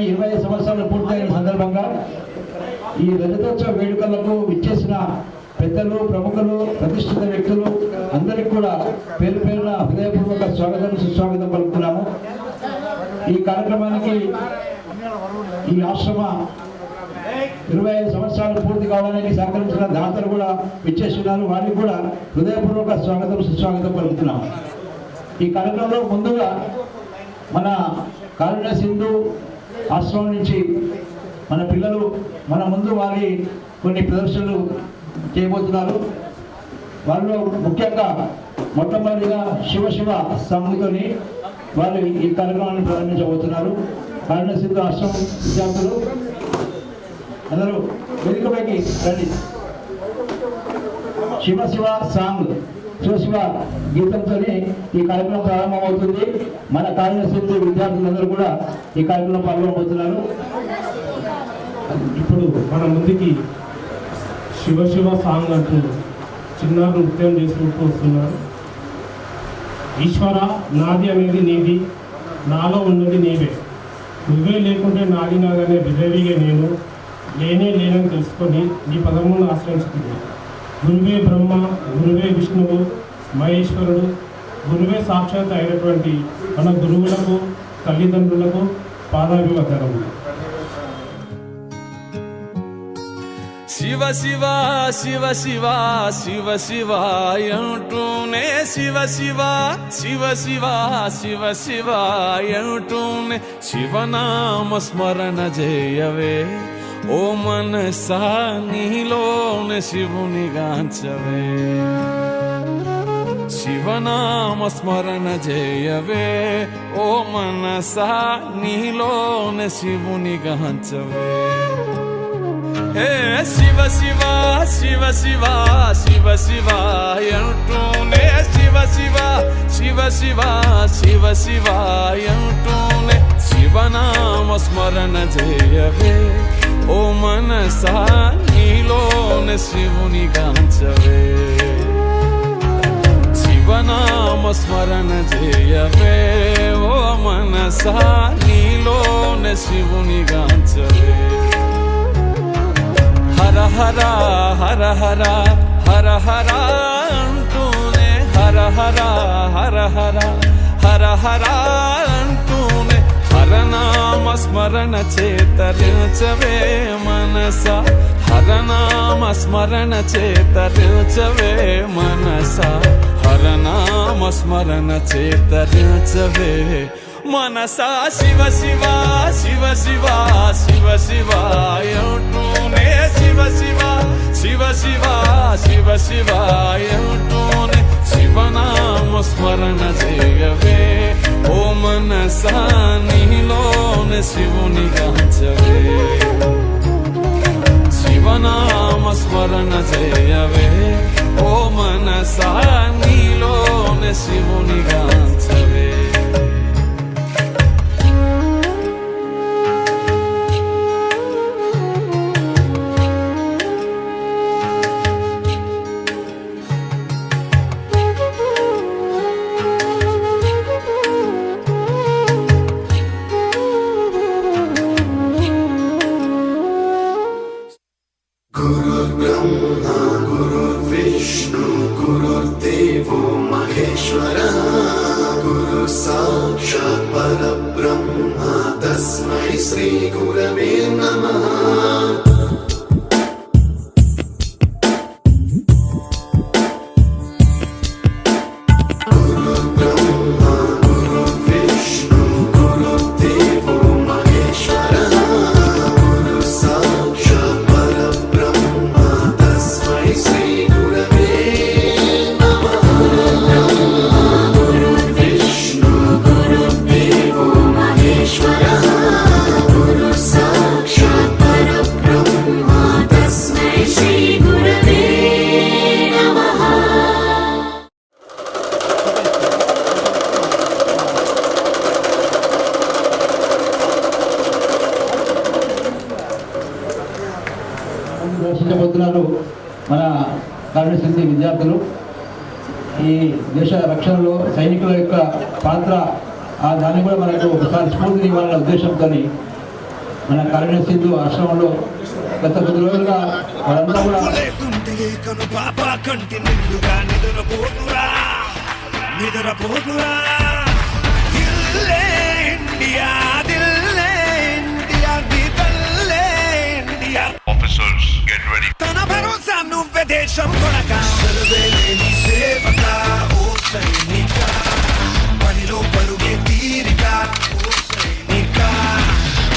25 సంవత్సరాలు పూర్తయిన సందర్భంగా ఈ రజతోత్సవ వేడుకలకు విచ్చేసిన పెద్దలు, ప్రముఖులు, ప్రతిష్ఠిత వ్యక్తులు అందరికీ కూడా పేరు పేరున హృదయపూర్వక స్వాగతం, సుస్వాగతం పలుకుతున్నాము. ఈ కార్యక్రమానికి ఈ ఆశ్రమ 25 సంవత్సరాలు పూర్తి కావడానికి సహకరించిన దాతలు కూడా విచ్చేస్తున్నారు. వారికి కూడా హృదయపూర్వక స్వాగతం, సుస్వాగతం పలుకుతున్నాము. ఈ కార్యక్రమంలో ముందుగా మన కారుణ్య సింధు ఆశ్రమం నుంచి మన పిల్లలు మన ముందు వారి కొన్ని ప్రదర్శనలు చేయబోతున్నారు. వాళ్ళు ముఖ్యంగా మొట్టమొదటిగా శివ శివ సాంగ్తోని వారు ఈ కార్యక్రమాన్ని ప్రారంభించబోతున్నారు. కారుణ్య సింధు ఆశ్రమం విద్యార్థులు అందరూ వేదికపైకి రండి. శివ శివ సాంగ్, శివ శివ గీతంతో ఈ కార్యక్రమం ప్రారంభమవుతుంది. మన కారుణ్య సింధు విద్యార్థులందరూ కూడా ఈ కార్యక్రమం పాల్గొనబోతున్నారు. ఇప్పుడు మన ముందుకి శివ శివ సాంగ్ అంటూ చిన్నారు నృత్యం చేసుకుంటూ వస్తున్నారు. ఈశ్వర, నాది అనేది నీది, నాలో ఉన్నది నీవే, నువ్వే లేకుంటే నాది నాదనే విజయవిగా నేను లేనే లేనని తెలుసుకొని నీ పదములను ఆశ్రయించుకుంది. గురువే బ్రహ్మ, గురువే విష్ణువు, మహేశ్వరుడు, గురువే సాక్షాత్ అయినటువంటి మన గురువులకు, తల్లిదండ్రులకు పాదాభివందనములు. శివ శివ శివ శివ శివ శివ అంటూనే శివ శివ శివ శివ శివ శివ అంటూనే శివనామ స్మరణ చేయవే, ఓ మనసా నీలోనే శివుని గాంచవే. శివనామ స్మరణ చేయవే, ఓ మనసా నీలోనే శివుని గాంచవే. హే శివ శివ శివ శివ శివ శివ అంటూనే శివ శివ శివ శివ శివ శివ అంటూనే శివనామ స్మరణ చేయవే, ఓ మనసా నీలోనే శివుని గాంచవే. శివనామ స్మరణ చేయవే, ఓ మనసా నీలోనే శివుని గాంచవే. హర హర హర హర హర హర అంటూనే హర హర హర హర హర హర అంటూనే హరనామ స్మరణ చేతరించవే మనస, హరనామ స్మరణ చేతరించవే మనస, హరనామ స్మరణ చేతరించవే మనసా. శివ శివ శివ శివ శివ శివ అంటూనే శివ శివ శివ శివ శివ శివ అంటూనే శివనామ స్మరణ చేయవే, ఓ మనసా నీలోనే శివుని గాంచవే. శివనామ స్మరణ చేయవే, ఓ మనసా నీలోనే శివుని గాంచవే. गुरुर्ब्रह्मा गुरुर्विष्णु गुरुर्देवो महेश्वरः, गुरु साक्षात् परब्रह्म तस्मै श्री गुरवे नमः. దర్శించబోతున్నారు మన కారుణ్య సింధు విద్యార్థులు. ఈ దేశ రక్షణలో సైనికుల యొక్క పాత్ర దాన్ని కూడా మనకు ఒకసారి స్ఫూర్తిని ఇవ్వాలనే ఉద్దేశంతో మన కారుణ్య సింధు ఆశ్రమంలో గత కొద్ది రోజులుగా వాళ్ళంతా కూడా లేకుంటే కను పాప కంటి నిండుగా నిద్రపోతురా ఇల్లే ఇండియా దిల్లే ఇండియా దిల్లే ఇండియా Officers, get ready. తన భరోసా నువ్వే దేశం కొనక సర్వేలేని సేవక ఓ సైనిక పనిలో పరుగే తీరిక ఓ సైనిక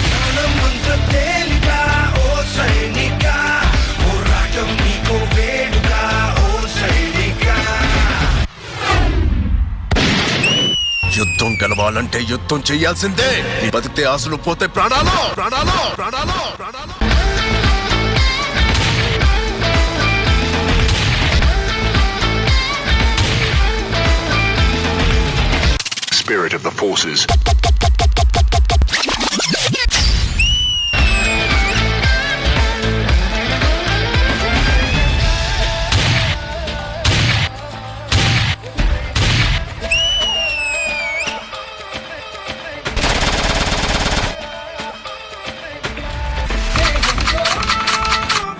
ప్రాణమంత తేలిక ఓ సైనిక పోరాటం నీకో వేడుక ఓ సైనిక యుద్ధం గెలవాలంటే యుద్ధం చెయ్యాల్సిందే. బతికితే ఆశలు పోతే ప్రాణాలు ప్రాణాలు ప్రాణాలు ప్రాణాలు. Spirit of the forces.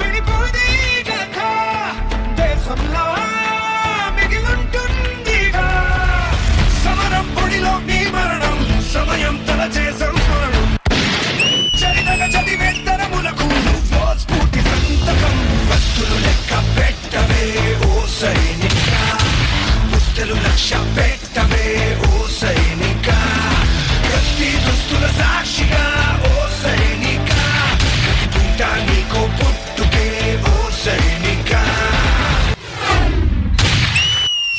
విడిపోదీగక దేశంలో మిగిలుంటుందిగా సమరం పొడిలో నీ మరణం సమయం తలచే సంస్మరణం చరితగ చదివే తరములకు నువ్వో స్ఫూర్తి సంతకం వస్తులు లెక్క పెట్టవే ఓ సైనిక పుస్తలు లక్ష్య పెట్టవే ఓ సైనిక ప్రతి దుస్తుల సాక్షిగా ఓ సైనిక ప్రతి పూట నీకో పుట్టుకే ఓ సైనిక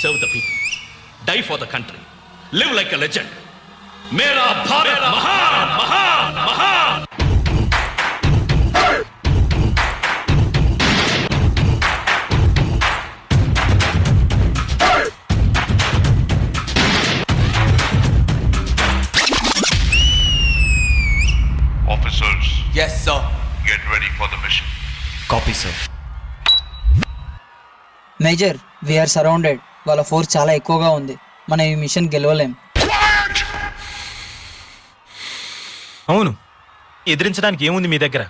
Serve the people, die for the country, live like a legend. Mera Bharat Mahan, Mahan, Mahan. Officers, Yes, sir. get ready for the mission. Copy, sir. Major we're surrounded. వాళ్ళ ఫోర్స్ చాలా ఎక్కువగా ఉంది. మనం ఈ మిషన్ గెలవలేం. అవును, ఎదిరించడానికి ఏముంది మీ దగ్గర?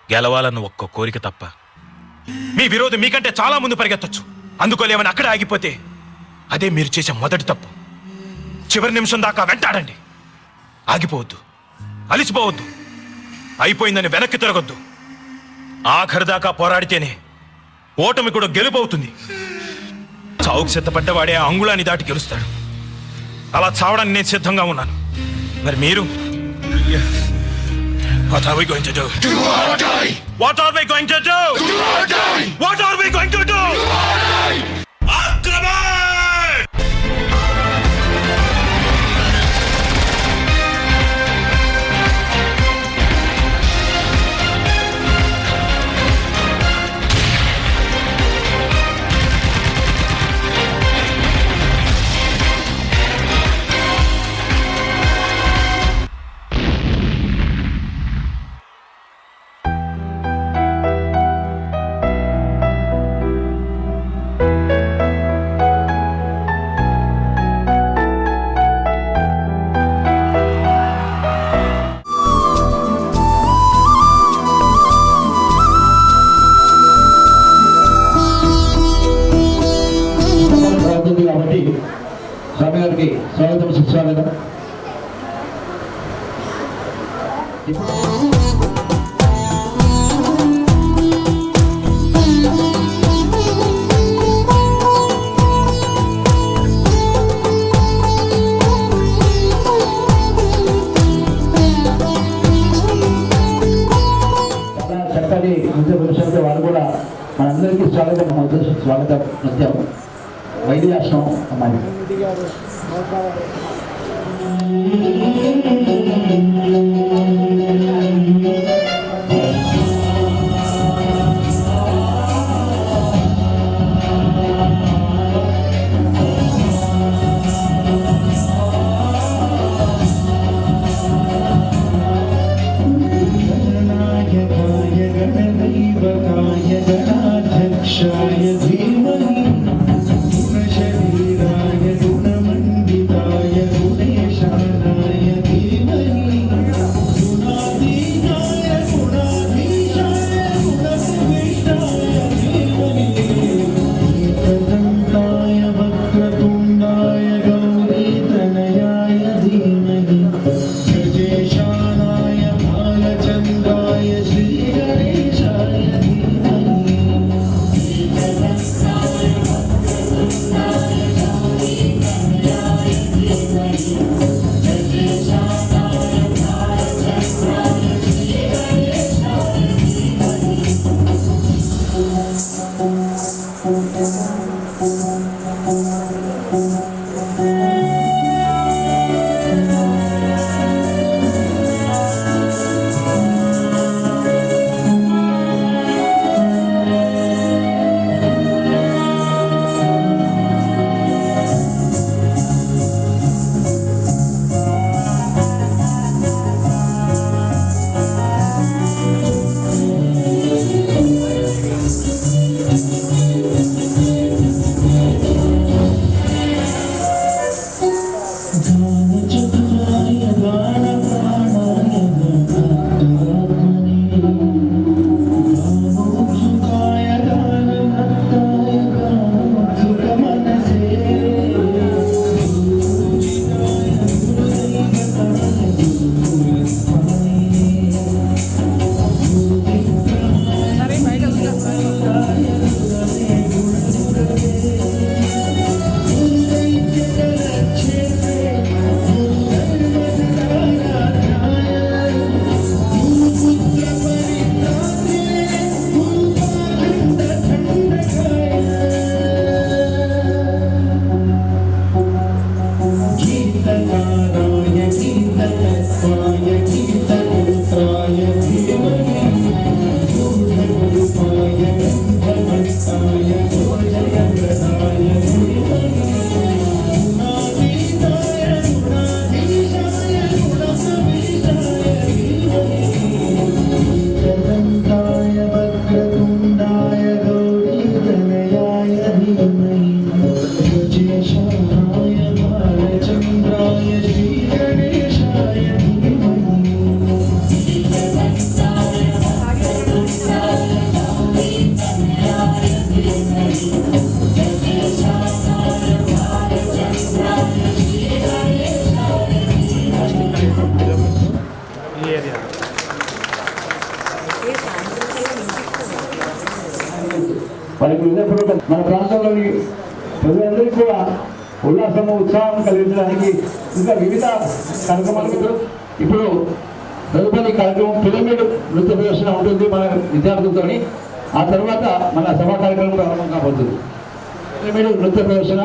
గెలవాలన్న ఒక్క కోరిక తప్ప. మీ విరోధి మీకంటే చాలా ముందు పరిగెత్తొచ్చు. అందుకోలేమని అక్కడ ఆగిపోతే అదే మీరు చేసే మొదటి తప్పు. చివరి నిమిషం దాకా వెంటాడండి. ఆగిపోవద్దు, అలిసిపోవద్దు, అయిపోయిందని వెనక్కి తిరగొద్దు. ఆఖరి దాకా పోరాడితేనే ఓటమి కూడా గెలుపవుతుంది. చావుకు సిద్ధపడ్డవాడే ఆ అంగుళాన్ని దాటి గెలుస్తాడు. అలా చావడానికి నేను సిద్ధంగా ఉన్నాను. మరి మీరు? What are we going to do? Do or die! What are we going to do? Do or die! What are we going to do? Do or die! Akraman! అవుతుంది కాబట్టి స్వామి గారికి స్వాగతం సుస్వాగతం. చాలా చక్కటి నృత్య పురుషులతో వారు కూడా మనందరికీ స్వాగతం నృత్యం వైద్యాశ్రమం అమ్మాయి. गणाध्यक्षाय धीमहि गुणशरीराय गुणमण्डिताय गुणेशानाय धीमहि మన ప్రాంతంలోని ప్రజలందరికీ కూడా ఉల్లాసము ఉత్సాహం కలిగించడానికి ఇంకా వివిధ కార్యక్రమాలకు ఇప్పుడు తదుపరి కార్యక్రమం పిరమిడ్ నృత్య ప్రదర్శన ఉంటుంది మన విద్యార్థులతో. ఆ తర్వాత మన సభా కార్యక్రమం ప్రారంభం కాబోతుంది. పిరమిడ్ నృత్య ప్రదర్శన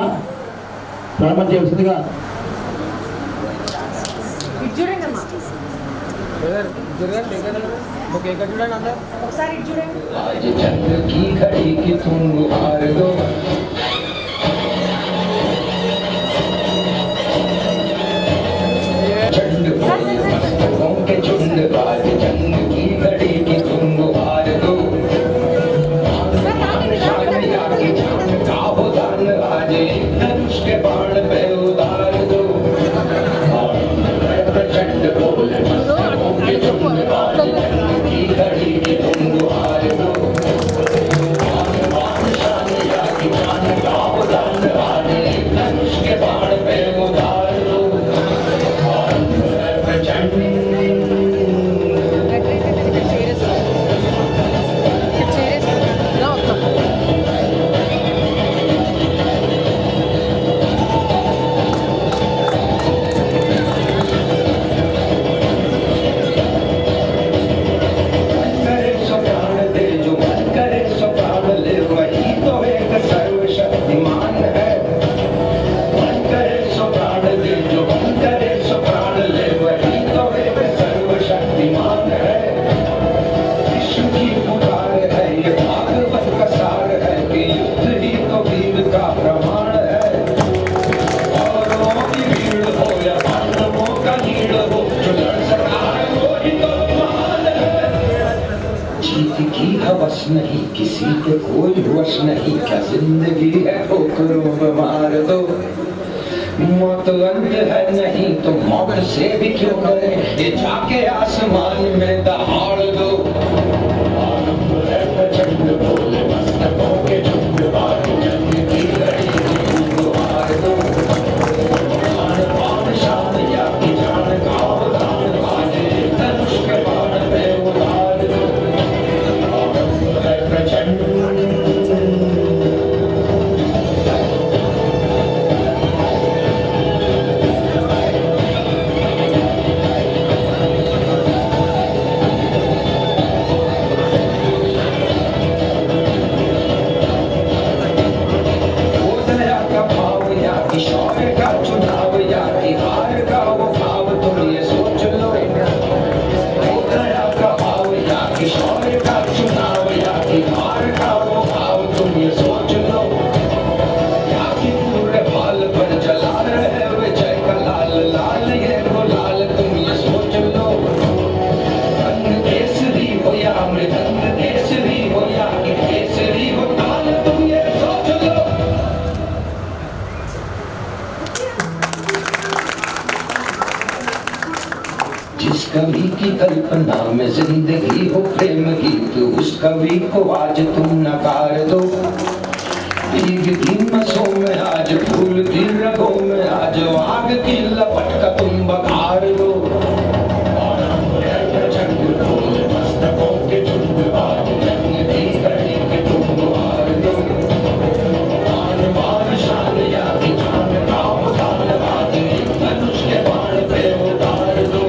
ప్రారంభం చేయాల్సిందిగా आज चंद्र की घड़ी की तुम हार दो चंड बोले मस्तकों के झुंड आज चंद्र की घड़ी की तुम हार दो दान आज धनुष के बाण पे उतार दो चंड बोले मस्तकों के झुंड आज चंद्र की घड़ी की तुम हार दो धनुष के बाण पे उतार दो नहीं किसी के कोई वश नहीं क्या जिंदगी है ठोकरों में मार दो मौत अंत है नहीं तो मौत से भी क्यों करे ये जाके आसमान में दहाड़ दो चंड बोले मस्तकों के झुंड बार जंग की घड़ी हार दो पान शान या की जान गाँव दान बाजे धनुष के बाण पे उतार दो जिस कवि की कल्पना में जिंदगी हो प्रेम गीत उस कवि को आज तुम नकार दो भीगती मसों में आज फूल की रगों में आज आग की लपट का तुम बघार दो चंड बोले मस्तकों के झुंड आज जंग की घड़ी के तुम हार दो आन बान शान या की जान गाँव दान बाजे धनुष के बाण पे उतार दो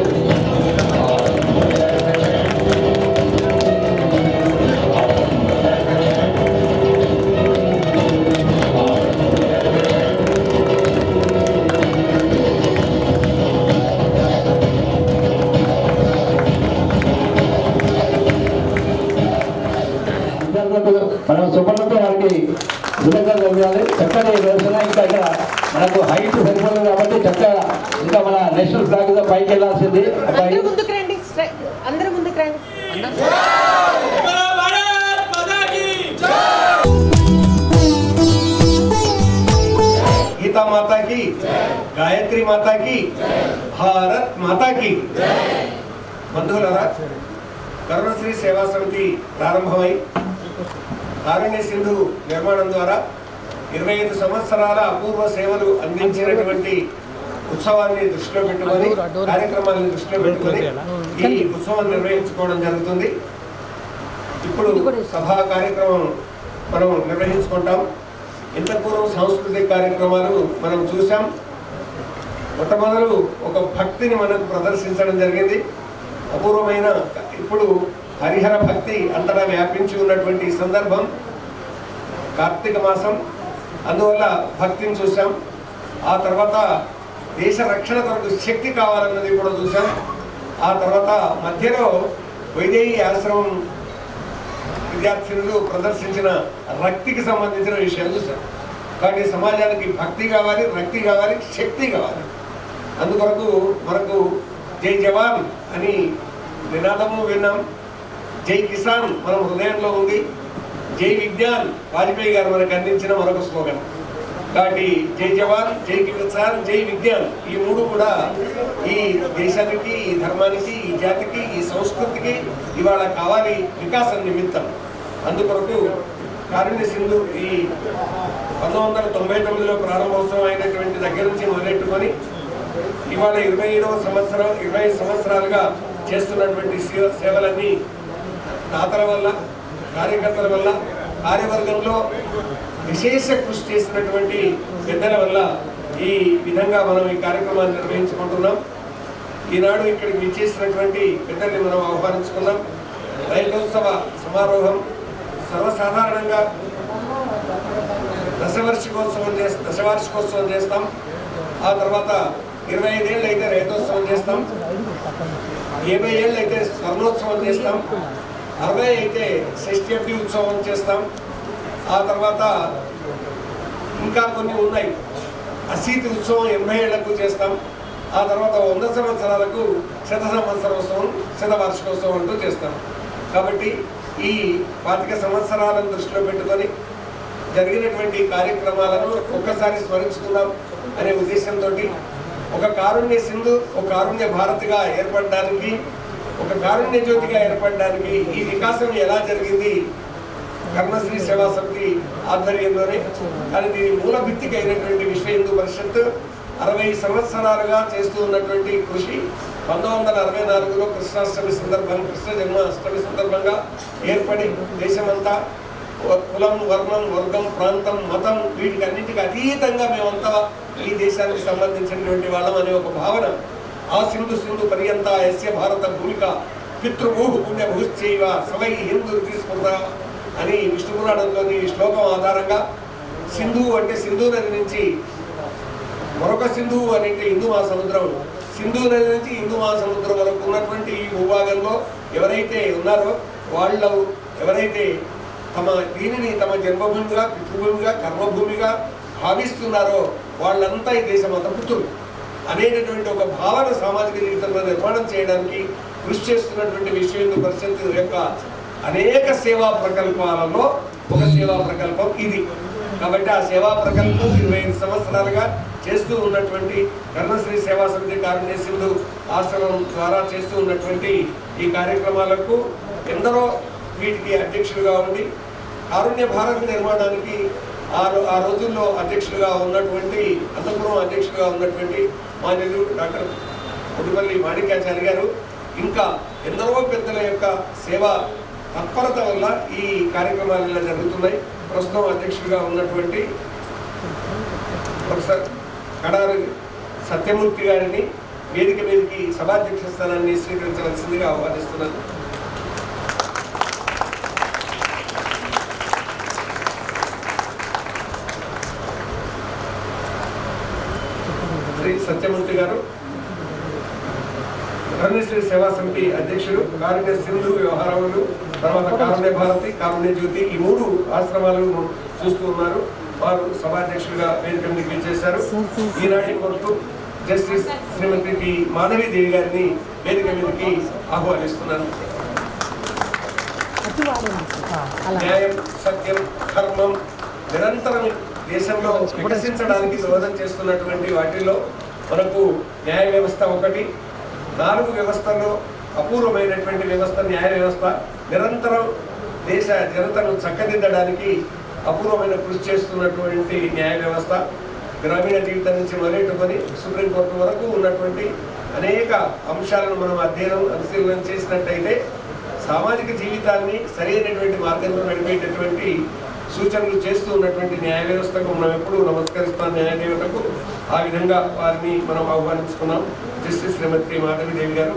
మనం సుపర్ణతో వారికి విధంగా జరగాలి. చక్కటి ప్రదర్శన ఇంకా ఇక్కడ మనకు హైట్ సరిపోలేదు కాబట్టి చక్కగా ఇంకా మన నేషనల్ ఫ్లాగ్ పైకి వెళ్ళాల్సింది. गीता माता की, गायत्री माता की, भारत माता की. బంధువులారా, కరుణశ్రీ సేవా సమితి ప్రారంభమై కారుణ్య సింధు నిర్మాణం ద్వారా 25 సంవత్సరాల అపూర్వ సేవలు అందించినటువంటి ఉత్సవాన్ని దృష్టిలో పెట్టుకొని కార్యక్రమాలను దృష్టిలో పెట్టుకొని ఈ ఉత్సవం నిర్వహించుకోవడం జరుగుతుంది. ఇప్పుడు సభా కార్యక్రమం మనం నిర్వహించుకుంటాం. ఇంత పూర్వం సాంస్కృతిక కార్యక్రమాలు మనం చూసాం. మొట్టమొదలు ఒక భక్తిని మనకు ప్రదర్శించడం జరిగింది. అపూర్వమైన ఇప్పుడు హరిహర భక్తి అంతటా వ్యాపించి ఉన్నటువంటి సందర్భం కార్తీక మాసం, అందువల్ల భక్తిని చూసాం. ఆ తర్వాత దేశ రక్షణ కొరకు శక్తి కావాలన్నది కూడా చూసాం. ఆ తర్వాత మధ్యలో వైదేహి ఆశ్రమం విద్యార్థినులు ప్రదర్శించిన రక్తికి సంబంధించిన విషయాలు చూసాం. కాబట్టి సమాజానికి భక్తి కావాలి, రక్తి కావాలి, శక్తి కావాలి. అందుకొరకు మనకు జై జవాన్ అని నినాదము విన్నాం. జై కిసాన్ మన హృదయంలో ఉంది. జై విజ్ఞాన్ వాజ్పేయి గారు మనకు అందించిన మరొక స్లోగన్. కాబట్టి జై జవాన్, జై కిసాన్, జై విజ్ఞాన్ ఈ మూడు కూడా ఈ దేశానికి, ఈ ధర్మానికి, ఈ జాతికి, ఈ సంస్కృతికి ఇవాళ కావాలి వికాసం నిమిత్తం. అందుకొరకు కారుణ్య సింధు ఈ 1999లో ప్రారంభోత్సవం అయినటువంటి దగ్గర నుంచి మొదలెట్టుకొని ఇవాళ 25 సంవత్సరాలుగా చేస్తున్నటువంటి సేవలన్నీ దాతల వల్ల, కార్యకర్తల వల్ల, కార్యవర్గంలో విశేష కృషి చేసినటువంటి పెద్దల వల్ల ఈ విధంగా మనం ఈ కార్యక్రమాన్ని నిర్వహించుకుంటున్నాం. ఈనాడు ఇక్కడికి విచ్చేసినటువంటి పెద్దల్ని మనం ఆహ్వానించుకున్నాం. రైతోత్సవ సమారోహం సర్వసాధారణంగా దశవార్షికోత్సవం చేస్తాం. ఆ తర్వాత 25 ఏళ్ళు అయితే రైతోత్సవం చేస్తాం, 50 ఏళ్ళు అయితే స్వర్ణోత్సవం చేస్తాం, 60 అయితే షష్ఠి ఉత్సవం చేస్తాం. ఆ తర్వాత ఇంకా కొన్ని ఉన్నాయి. అసీతి ఉత్సవం 80 ఏళ్లకు చేస్తాం. ఆ తర్వాత 100 సంవత్సరాలకు శతవార్షికోత్సవం అంటూ చేస్తాం. కాబట్టి ఈ 25 సంవత్సరాలను దృష్టిలో పెట్టుకొని జరిగినటువంటి కార్యక్రమాలను ఒక్కసారి స్మరించుకుందాం అనే ఉద్దేశంతో ఒక కారుణ్య సింధు, ఒక కారుణ్య భారతిగా ఏర్పడడానికి, ఒక కారుణ్య జ్యోతిగా ఏర్పడడానికి ఈ వికాసం ఎలా జరిగింది కర్ణశ్రీ సేవా సమితి ఆధ్వర్యంలోనే. కానీ దీని మూల భిత్తికి అయినటువంటి విశ్వ హిందూ పరిషత్ 60 సంవత్సరాలుగా చేస్తూ ఉన్నటువంటి కృషి 1964లో కృష్ణ జన్మాష్టమి సందర్భంగా ఏర్పడి దేశమంతా కులం, వర్ణం, వర్గం, ప్రాంతం, మతం వీటికి అన్నింటికి అతీతంగా మేమంతా ఈ దేశానికి సంబంధించినటువంటి వాళ్ళం అనే ఒక భావన. ఆ సింధు పర్యంత యస్య భారత భూమిక పితృభూ పుణ్యభూశ్చైవ సవై హిందూ తీసుకుంటా అని విష్ణు పురాణంలోని శ్లోకం ఆధారంగా సింధు అంటే సింధు నది నుంచి మరొక సింధు అంటే హిందూ మహాసముద్రం, సింధు నది నుంచి హిందూ మహాసముద్రం వరకు ఉన్నటువంటి ఈ భూభాగంలో ఎవరైతే ఉన్నారో వాళ్ళు ఎవరైతే దీనిని తమ జన్మభూమిగా, పితృభూమిగా, కర్మభూమిగా భావిస్తున్నారో వాళ్ళంతా ఈ దేశమంతా పుత్రులు అనేటటువంటి ఒక భావన సామాజిక జీవితంలో నిర్మాణం చేయడానికి కృషి చేస్తున్నటువంటి విశ్వ హిందూ పరిషత్ యొక్క అనేక సేవా ప్రకల్పాలలో ఒక సేవా ప్రకల్పం ఇది. కాబట్టి ఆ సేవా ప్రకల్పం 25 సంవత్సరాలుగా చేస్తూ ఉన్నటువంటి కర్ణశ్రీ సేవా సమితి కారుణ్య సింధు ఆశ్రమం ద్వారా చేస్తూ ఉన్నటువంటి ఈ కార్యక్రమాలకు ఎందరో వీటికి అధ్యక్షులుగా ఉండి కారుణ్య భారత నిర్మాణానికి ఆ రోజుల్లో అధ్యక్షులుగా ఉన్నటువంటి అంతఃపురం అధ్యక్షులుగా ఉన్నటువంటి మాన్యులు డాక్టర్ కొడుపల్లి మాణిక్యాచారి గారు ఇంకా ఎందరో పెద్దల యొక్క సేవా తత్పరత వల్ల ఈ కార్యక్రమాలు ఇలా జరుగుతున్నాయి. ప్రస్తుతం అధ్యక్షులుగా ఉన్నటువంటి ప్రొఫెసర్ కడారి సత్యమూర్తి గారిని వేదిక మీదకి సభాధ్యక్ష స్థానాన్ని స్వీకరించవలసిందిగా ఆహ్వానిస్తున్నాను. శ్రీ సత్యమూర్తి గారు కర్ణశ్రీ సేవా సమితి అధ్యక్షులు, కారుణ్య సింధు వ్యవహారములు, తర్వాత కారుణ్య భారతి, కారుణ్య జ్యోతి ఈ 3 ఆశ్రమాలను చూస్తూ ఉన్నారు. వారు సభాధ్యక్షులుగా వేదిక మీదకి చేశారు. ఈనాటి కొరకు జస్టిస్ శ్రీమతి టి మాధవీదేవి గారిని వేదిక మీదకి ఆహ్వానిస్తున్నాను. న్యాయం, సత్యం, ధర్మం నిరంతరం దేశంలో వికసించడానికి దోహదం చేస్తున్నటువంటి వాటిల్లో మనకు న్యాయ వ్యవస్థ ఒకటి. 4 వ్యవస్థల్లో అపూర్వమైనటువంటి వ్యవస్థ న్యాయ వ్యవస్థ. నిరంతరం దేశ జనతను చక్కదిద్దడానికి అపూర్వమైన కృషి చేస్తున్నటువంటి న్యాయ వ్యవస్థ. గ్రామీణ జీవితం నుంచి మొదలెట్టుకొని సుప్రీంకోర్టు వరకు ఉన్నటువంటి అనేక అంశాలను మనం పరిశీలన చేసినట్టయితే సామాజిక జీవితాన్ని సరైనటువంటి మార్గంలో నడిపేటటువంటి సూచనలు చేస్తూ ఉన్నటువంటి న్యాయ వ్యవస్థకు మనం ఎప్పుడూ నమస్కరిస్తాం. న్యాయదేవతకు ఆ విధంగా వారిని మనం ఆహ్వానించుకున్నాం. జస్టిస్ శ్రీమతి మాధవిదేవి గారు.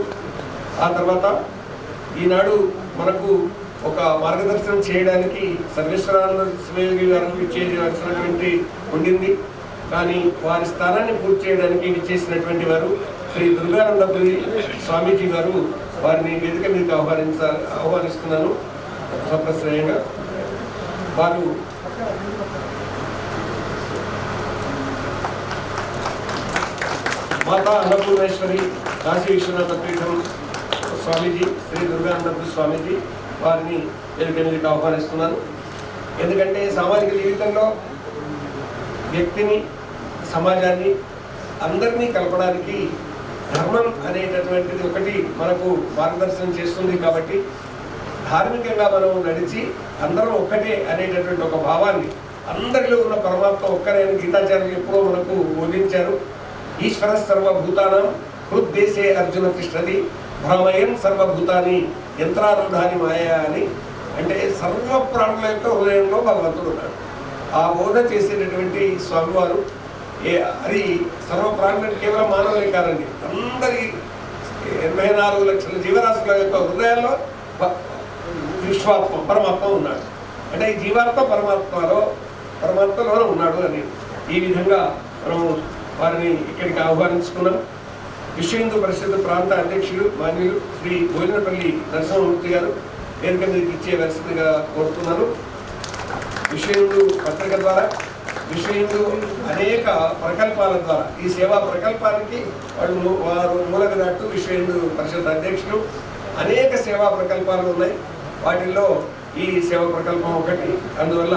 ఆ తర్వాత ఈనాడు మనకు ఒక మార్గదర్శనం చేయడానికి సర్వేశ్వరానంద శివయోగి గారు ఇచ్చేయవలసినటువంటి ఉండింది. కానీ వారి స్థానాన్ని పూర్తి చేయడానికి ఇచ్చేసినటువంటి వారు శ్రీ దుర్గానందపురి స్వామీజీ గారు. వారిని వేదిక మీదకి ఆహ్వానిస్తున్నాను సప్రశ్రయంగా. వారు మాతా అన్నపూర్ణేశ్వరి కాశీ విశ్వనాథ పీఠం స్వామీజీ శ్రీ దుర్గానందపురి స్వామీజీ వారిని వేదిక మీదకి ఆహ్వానిస్తున్నాను. ఎందుకంటే సామాజిక జీవితంలో వ్యక్తిని, సమాజాన్ని, అందరినీ కలపడానికి ధర్మం అనేటటువంటిది ఒకటి మనకు మార్గదర్శనం చేస్తుంది. కాబట్టి ధార్మికంగా మనం నడిచి అందరం ఒక్కటే అనేటటువంటి ఒక భావాన్ని, అందరిలో ఉన్న పరమాత్మ ఒక్కరే అని గీతాచార్యులు ఎప్పుడో మనకు బోధించారు. ఈశ్వర సర్వభూతానం హృద్దేశే అర్జున తిష్టతి భ్రమయన్ సర్వభూతాన్ని యంత్రారూఢాని మాయ అని. అంటే సర్వ ప్రాణుల యొక్క హృదయంలో భగవంతుడు ఉన్నాడు. ఆ బోధ చేసేటటువంటి స్వామివారు అది సర్వ ప్రాణులను కేవలం మానవులే కాదండి, అందరి 84 లక్షల జీవరాశుల యొక్క హృదయాల్లో విశ్వాత్మ పరమాత్మ ఉన్నాడు. అంటే ఈ జీవాత్మ పరమాత్మలోనే ఉన్నాడు అని ఈ విధంగా మనం వారిని ఇక్కడికి ఆహ్వానించుకున్నాం. విశ్వ హిందూ పరిషత్ ప్రాంత అధ్యక్షులు మాన్యులు శ్రీ భోజనపల్లి నరసింహమూర్తి గారు వేదిక మీదకి ఇచ్చేవలసిందిగా కోరుతున్నాను. విశ్వ హిందూ పత్రిక ద్వారా, విశ్వ హిందూ అనేక ప్రకల్పాల ద్వారా ఈ సేవా ప్రకల్పానికి వారు మూలగనట్టు విశ్వ హిందూ పరిషత్ అధ్యక్షులు. అనేక సేవా ప్రకల్పాలు ఉన్నాయి, వాటిల్లో ఈ సేవా ప్రకల్పం ఒకటి. అందువల్ల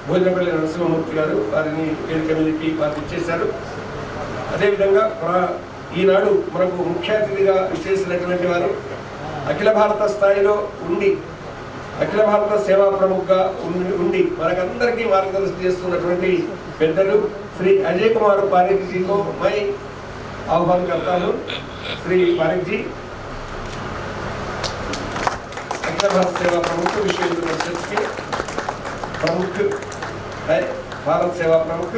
భోజనపల్లి నరసింహమూర్తి గారు వారిని వేదిక మీదకి వారికి ఇచ్చేశారు. అదేవిధంగా ఈనాడు మనకు ముఖ్య అతిథిగా విచ్చేసినటువంటి వారు అఖిల భారత స్థాయిలో ఉండి, అఖిల భారత సేవా ప్రముఖగా ఉండి మనకందరికీ మార్గదర్శనం చేస్తున్నటువంటి పెద్దలు శ్రీ అజయ్ కుమార్ పారిక్ జీకో మై ఆహ్వాన్ करता శ్రీ పారిక్ జీ अखिल भारत सेवा प्रमुख विश्व हिंदू परिषद के प्रमुख है, भारत सेवा प्रमुख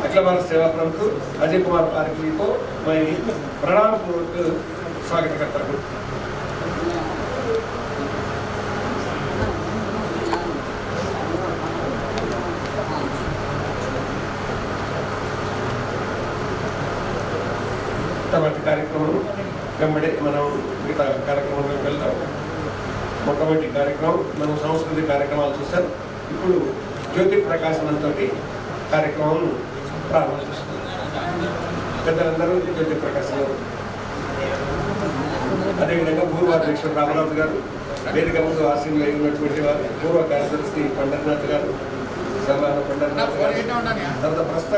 अखिल भारत सेवा प्रमुख अजय कुमार पारिक जी को मैं प्रणाम पूर्वक स्वागत करता हूँ. తర్వాత కార్యక్రమం వెంబడి మనం మిగతా కార్యక్రమంలోకి వెళ్తాం. మొట్టమొదటి కార్యక్రమం మనం సాంస్కృతిక కార్యక్రమాలు చూసాం. ఇప్పుడు జ్యోతి ప్రకాశనంతో కార్యక్రమం ప్రారంభిస్తున్నాం. పెద్దలందరూ జ్యోతి ప్రకాశనం. అదేవిధంగా పూర్వ అధ్యక్షుడు రామనాథ్ గారు, వేదిక ముందు ఆశీనులై ఉన్నటువంటి వారు పూర్వ కార్యదర్శి పండర్నాథ్ గారు, సర్వాన పండర్నాథ్ గారు, తర్వాత ప్రస్తుత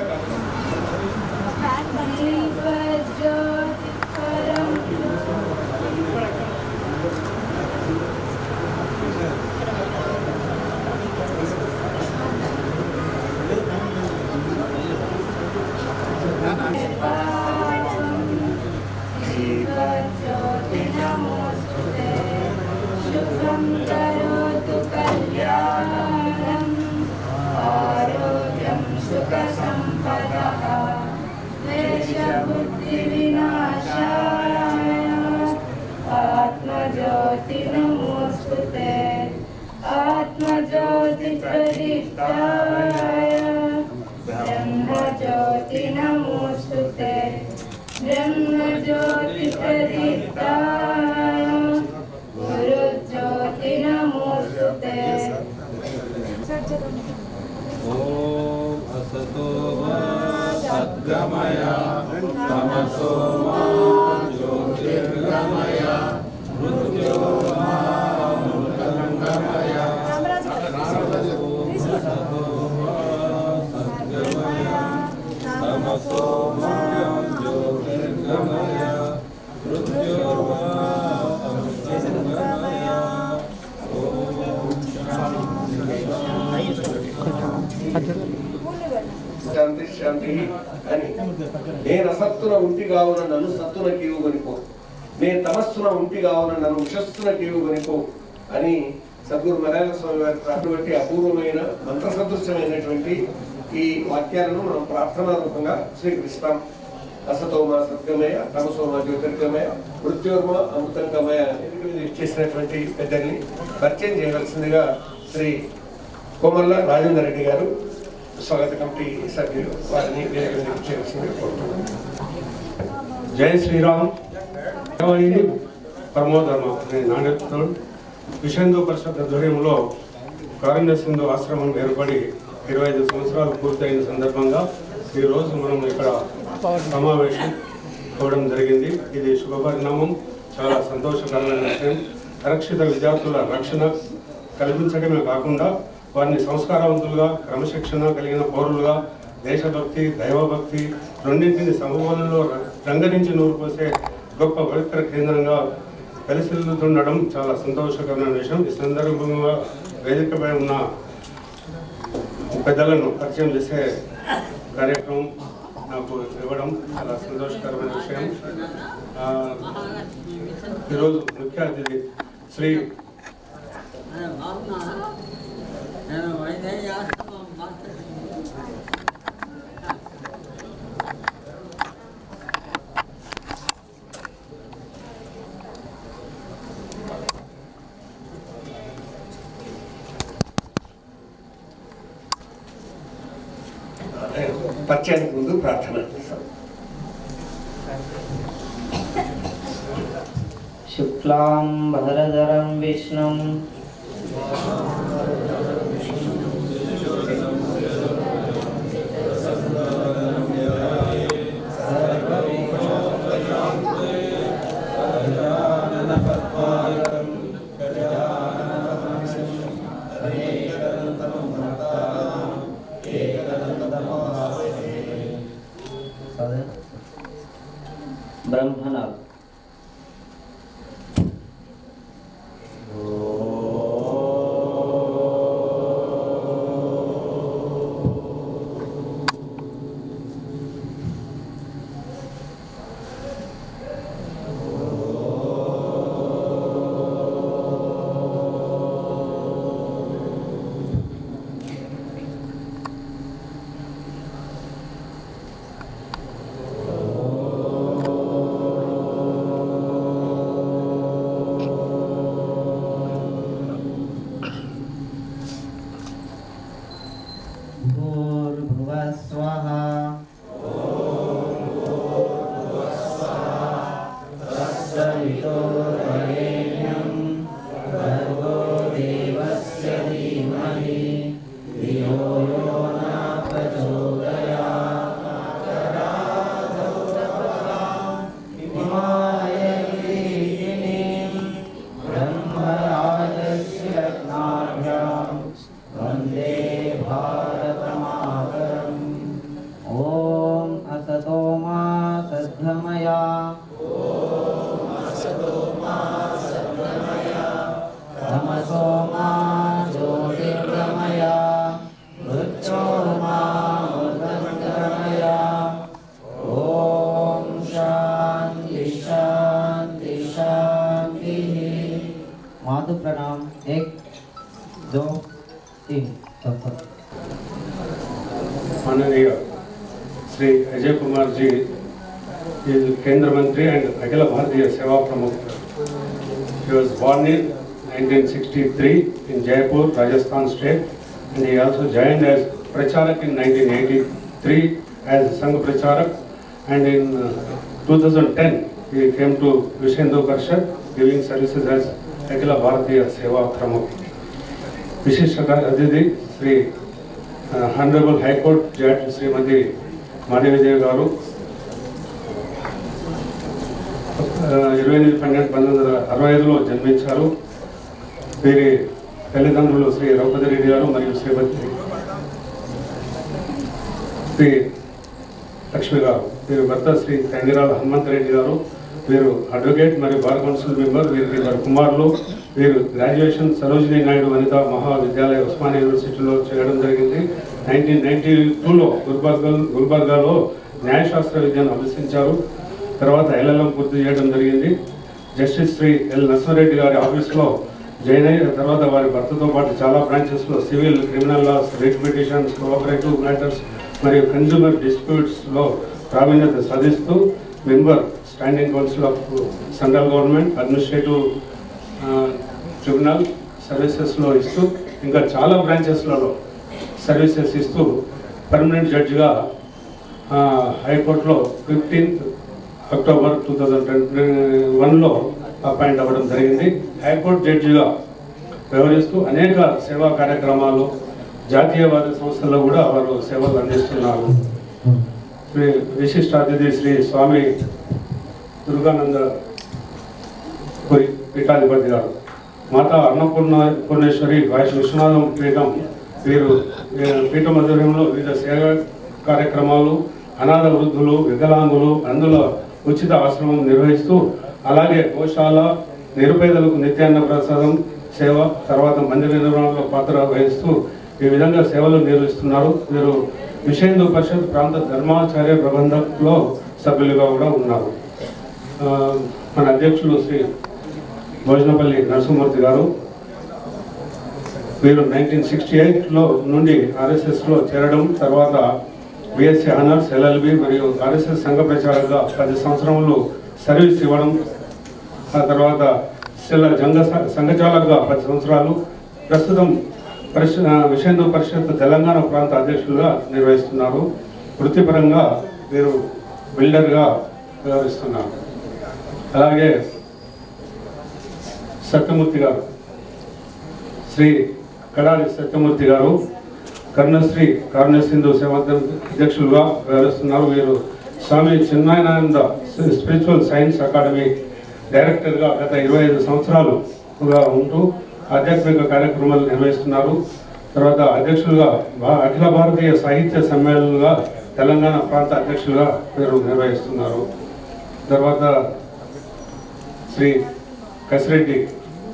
आत्मज्योति नमोस्तुते आत्मज्योति प्रदीप्ताय ब्रह्मज्योति नमोस्तुते ब्रह्मज्योति प्रदीप्ताय गुरुज्योति नमोस्तुते. ओम असतो मा सद्गमय तमसो मा ज्योतिर्गमय मृत्यो मा मृतंगमय असतो मा सद्गमय तमसो मा ज्योतिर्गमय मृत्यो मा अमृतंगमय. శాంతి శాంతి అని నేను అసత్తున ఉంటిగా ఉన్న నన్ను సత్తున కీవు కొనిపో, నేను తమస్సున ఉంటిగా ఉన్న నన్ను ఉషస్సున కీవు కొనిపో అని సద్గురు నారాయణ స్వామి వారి అటువంటి అపూర్వమైన మంత్ర సదృశ్యమైనటువంటి ఈ వాక్యాలను మనం ప్రార్థనా రూపంగా స్వీకరిస్తాం. అసతోమ సత్యమయ, తమసోమ జ్యోతిర్గమయ, మృత్యోర్మ అమృతంగమయ చేసినటువంటి పెద్దల్ని పరిచయం చేయవలసిందిగా శ్రీ కోమల్ల రాజేందర్ రెడ్డి గారు స్వాగత కమిటీ సభ్యులు వారిని వేదిక చేయవలసిందిగా కోరుతున్నాను. జై శ్రీరామ్. పరమోధర్మ నాణ్యతతో విశ్వ పరిషత్ ఆధ్వర్యంలో కారుణ్య సింధు ఆశ్రమం ఏర్పడి 25 సంవత్సరాలు పూర్తయిన సందర్భంగా ఈరోజు మనం ఇక్కడ సమావేశం అవడం జరిగింది. ఇది శుభపరిణామం, చాలా సంతోషకరమైన విషయం. అరక్షిత విద్యార్థుల రక్షణ కల్పించడమే కాకుండా వారిని సంస్కారవంతులుగా, క్రమశిక్షణ కలిగిన పౌరులుగా, దేశభక్తి, దైవభక్తి రెండింటిని సమూహంలో రంగరించి నూరుపోసే గొప్ప పవిత్ర కేంద్రంగా పరిశీలిస్తుండడం చాలా సంతోషకరమైన విషయం. ఈ సందర్భంగా వేదికపై ఉన్న పెద్దలను పరిచయం చేసే కార్యక్రమం నాకు ఇవ్వడం చాలా సంతోషకరమైన విషయం. ఈరోజు ముఖ్య అతిథి శ్రీ పరిచయానికి ముందు ప్రార్థన. శుక్లాం భరధరం విష్ణుం బ్రహ్మణాలు. माधु प्रणाम 1 2 3 माननीय श्री अजय कुमार जी केंद्र मंत्री एंड अखिल भारतीय सेवा प्रमुख. He was born in 1963 in Jaipur, Rajasthan state, and he also joined as Pracharak in 1983 as Sangh Pracharak, and in 2010 he came to Viswa Hindu Parishad giving services as Akhila Bharatiya Seva Pramukh. Vishishta Aditi Sri Honorable High Court Judge Srimati Madhavi Garu 28/12/1965లో జన్మించారు. వీరి తల్లిదండ్రులు శ్రీ రఘుపతి రెడ్డి గారు మరియు శ్రీమతి శ్రీ లక్ష్మి గారు. వీరి భర్త శ్రీ తంగిరాల హనుమంత రెడ్డి గారు. వీరు అడ్వకేట్ మరియు బార్ కౌన్సిల్ మెంబర్. వీరికి ఇద్దరు కుమారులు. వీరు గ్రాడ్యుయేషన్ సరోజినీ నాయుడు వనితా మహావిద్యాలయ ఉస్మానియా యూనివర్సిటీలో చేయడం జరిగింది. 1992లో గుల్బర్గాలో న్యాయశాస్త్ర విద్యను అభ్యసించారు. తర్వాత LLM పూర్తి చేయడం జరిగింది. జస్టిస్ శ్రీ ఎల్ నరసింహారెడ్డి గారి ఆఫీస్లో జాయిన్ అయిన తర్వాత వారి భర్తతో పాటు చాలా బ్రాంచెస్లో civil, criminal laws, writ petitions, cooperative matters మరియు కన్జ్యూమర్ డిస్ప్యూట్స్లో ప్రావీణ్యత సాధిస్తూ member standing council of central government administrative tribunal సర్వీసెస్లో ఇస్తూ ఇంకా చాలా బ్రాంచెస్లలో సర్వీసెస్ ఇస్తూ పర్మనెంట్ జడ్జిగా హైకోర్టులో 15th అక్టోబర్ 2021లో అపాయింట్ అవ్వడం జరిగింది. హైకోర్టు జడ్జిగా వ్యవహరిస్తూ అనేక సేవా కార్యక్రమాలు, జాతీయవాద సంస్థల్లో కూడా వారు సేవలు అందిస్తున్నారు. శ్రీ విశిష్ట అతిథి శ్రీ స్వామి దుర్గానంద పురి పీఠాధిపతి గారు, మాతా అన్నపూర్ణేశ్వరి వాయిస్ విశ్వనాథం పీఠం, వీరు పీఠ మధ్యంలో వివిధ సేవా కార్యక్రమాలు, అనాథ వృద్ధులు, వికలాంగులు, అందులో ఉచిత ఆశ్రమం నిర్వహిస్తూ, అలాగే గోశాల, నిరుపేదలకు నిత్యాన్న ప్రసాదం సేవ, తర్వాత మందిర నిర్వహణలో పాత్ర వహిస్తూ ఈ విధంగా సేవలు నిర్వహిస్తున్నారు. వీరు విశ్వ హిందూ పరిషత్ ప్రాంత ధర్మాచార్య ప్రబంధంలో సభ్యులుగా కూడా ఉన్నారు. మన అధ్యక్షులు శ్రీ భోజనపల్లి నరసింహమూర్తి గారు, వీరు 1968లో నుండి ఆర్ఎస్ఎస్లో చేరడం, తర్వాత బిఎస్సీ ఆనర్స్, ఎల్ఎల్బి మరియు ఆర్ఎస్ఎస్ సంఘ ప్రచారంగా 10 సంవత్సరములు సర్వీస్ ఇవ్వడం, ఆ తర్వాత సంఘచాలకుగా 10 సంవత్సరాలు, ప్రస్తుతం విశ్వ హిందూ పరిషత్ తెలంగాణ ప్రాంత అధ్యక్షులుగా నిర్వహిస్తున్నారు. వృత్తిపరంగా వీరు బిల్డర్గా వ్యవహరిస్తున్నారు. అలాగే సత్యమూర్తి గారు, శ్రీ కడారి సత్యమూర్తి గారు కర్ణశ్రీ కారుణ్యసింధు సేవా అధ్యక్షులుగా వ్యవహరిస్తున్నారు. వీరు స్వామి చిన్మయానంద స్పిరిచువల్ సైన్స్ అకాడమీ డైరెక్టర్గా గత 25 సంవత్సరాలుగా ఉంటూ ఆధ్యాత్మిక కార్యక్రమాలు నిర్వహిస్తున్నారు. తర్వాత అధ్యక్షులుగా అఖిల భారతీయ సాహిత్య సమ్మేళనంగా తెలంగాణ ప్రాంత అధ్యక్షులుగా వీరు నిర్వహిస్తున్నారు. తర్వాత శ్రీ కసిరెడ్డి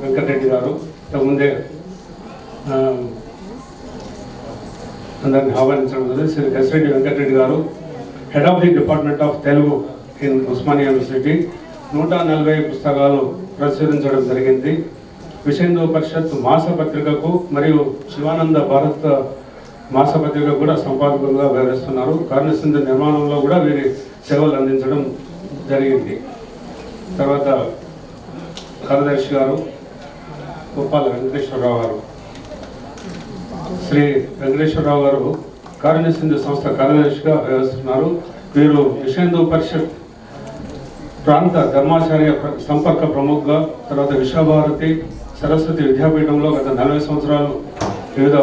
వెంకటరెడ్డి గారు, ఇంతకుముందే అందరినీ ఆహ్వానించడం జరిగింది. శ్రీ కసిరెడ్డి వెంకటరెడ్డి గారు head of the department of Telugu in Osmania university, 140 పుస్తకాలు ప్రచురించడం జరిగింది. విశ్వ హిందూ పరిషత్ మాసపత్రికకు మరియు శివానంద భారత్ మాసపత్రిక కూడా సంపాదకులుగా వ్యవహరిస్తున్నారు. కారుణ్యసింధు నిర్మాణంలో కూడా వీరి సేవలు అందించడం జరిగింది. తర్వాత కార్యదర్శి గారు గోపాల వెంకటేశ్వరరావు గారు, శ్రీ వెంకటేశ్వరరావు గారు కారుణ్యసింధు సంస్థ కార్యదర్శిగా వ్యవహరిస్తున్నారు. వీరు విశ్వ హిందూ పరిషత్ ప్రాంత ధర్మాచార్య సంపర్క ప్రముఖగా, తర్వాత విశ్వభారతి సరస్వతి విద్యాపీఠంలో గత 40 సంవత్సరాలు వివిధ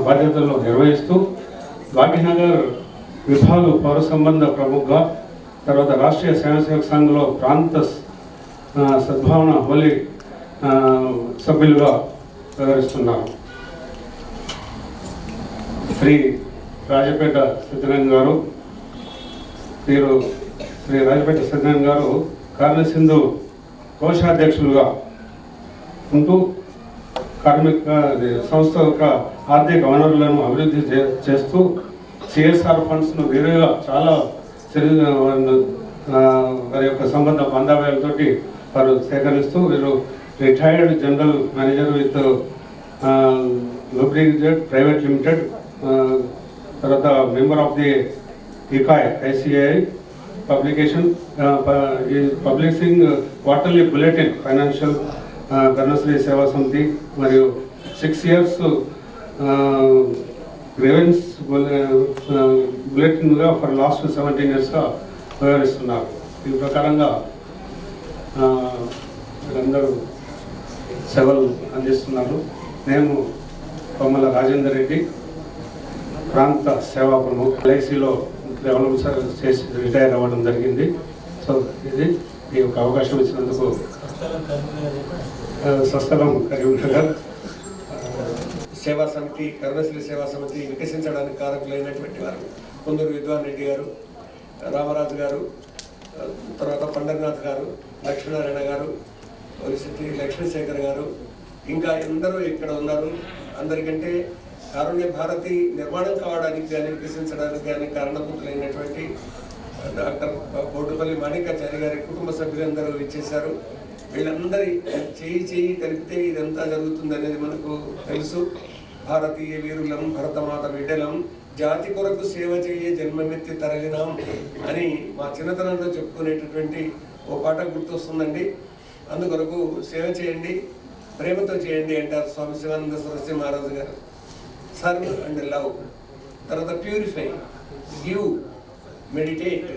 బాధ్యతల్లో నిర్వహిస్తూ, భాగ్యనగర్ విభాగ పౌర సంబంధ ప్రముఖగా, తర్వాత రాష్ట్రీయ స్వయంసేవక సంఘంలో ప్రాంత సద్భావన హోలీ సభ్యులుగా వ్యవహరిస్తున్నారు. శ్రీ రాజపేట సత్యనారాయణ గారు, వీరు శ్రీ రాజపేట సత్యనారాయణ గారు కారుణ్యసింధు కోశాధ్యక్షులుగా ఉంటూ కార్మిక సంస్థ యొక్క ఆర్థిక వనరులను అభివృద్ధి చేస్తూ సిఎస్ఆర్ ఫండ్స్ను వీరుగా చాలా వారి యొక్క సంబంధ బాంధవ్యాలతోటి వారు సేకరిస్తూ, వీరు రిటైర్డ్ జనరల్ మేనేజర్ విత్ లూబ్రిగేట్ ప్రైవేట్ లిమిటెడ్, తర్వాత member of the ICAI publication is publishing quarterly bulletin financial Karnasri Seva Samiti మరియు 6 years grievance bulletin గా ఫర్ లాస్ట్ 17 years గా వ్యవహరిస్తున్నారు. ఈ ప్రకారంగా వీరందరూ సేవలు అందిస్తున్నారు. నేను కొమ్మల రాజేందర్ రెడ్డి, ప్రాంత సేవా ప్రముఖ, LICలో డెవలప్ చేసి రిటైర్ అవ్వడం జరిగింది. సో ఇది ఈ యొక్క అవకాశం ఇచ్చినందుకు స్వస్థలం కరీంనగర్ సేవా సమితి, కరుణశ్రీ సేవా సమితి వికసించడానికి కారకులైనటువంటి వారు కొందరు విద్వాన్ రెడ్డి గారు, రామరాజు గారు, తర్వాత పండర్నాథ్ గారు, లక్ష్మీనారాయణ గారు, లక్ష్మీశేఖర్ గారు, ఇంకా ఎందరో ఇక్కడ ఉన్నారు. అందరికంటే కారుణ్య భారతి నిర్మాణం కావడానికి కానీ వికసించడానికి కానీ కారణభూతులైనటువంటి డాక్టర్ బోడుపల్లి మాణికాచారి గారి కుటుంబ సభ్యులందరూ ఇచ్చేశారు. వీళ్ళందరి చేయి కలిపితే ఇదంతా జరుగుతుంది అనేది మనకు తెలుసు. భారతీయ వీరులం భరతమాత బిడ్డలం జాతి కొరకు సేవ చేయ జన్మమెత్తి తరలినాం అని మా చిన్నతనంలో చెప్పుకునేటటువంటి ఓ పాట గుర్తొస్తుందండి. అందుకొరకు సేవ చేయండి, ప్రేమతో చేయండి అంటారు స్వామి శివానంద సరస్వతి మహారాజు గారు. సర్వ్ అండ్ లవ్, తర్వాత ప్యూరిఫై, గివ్, మెడిటేట్,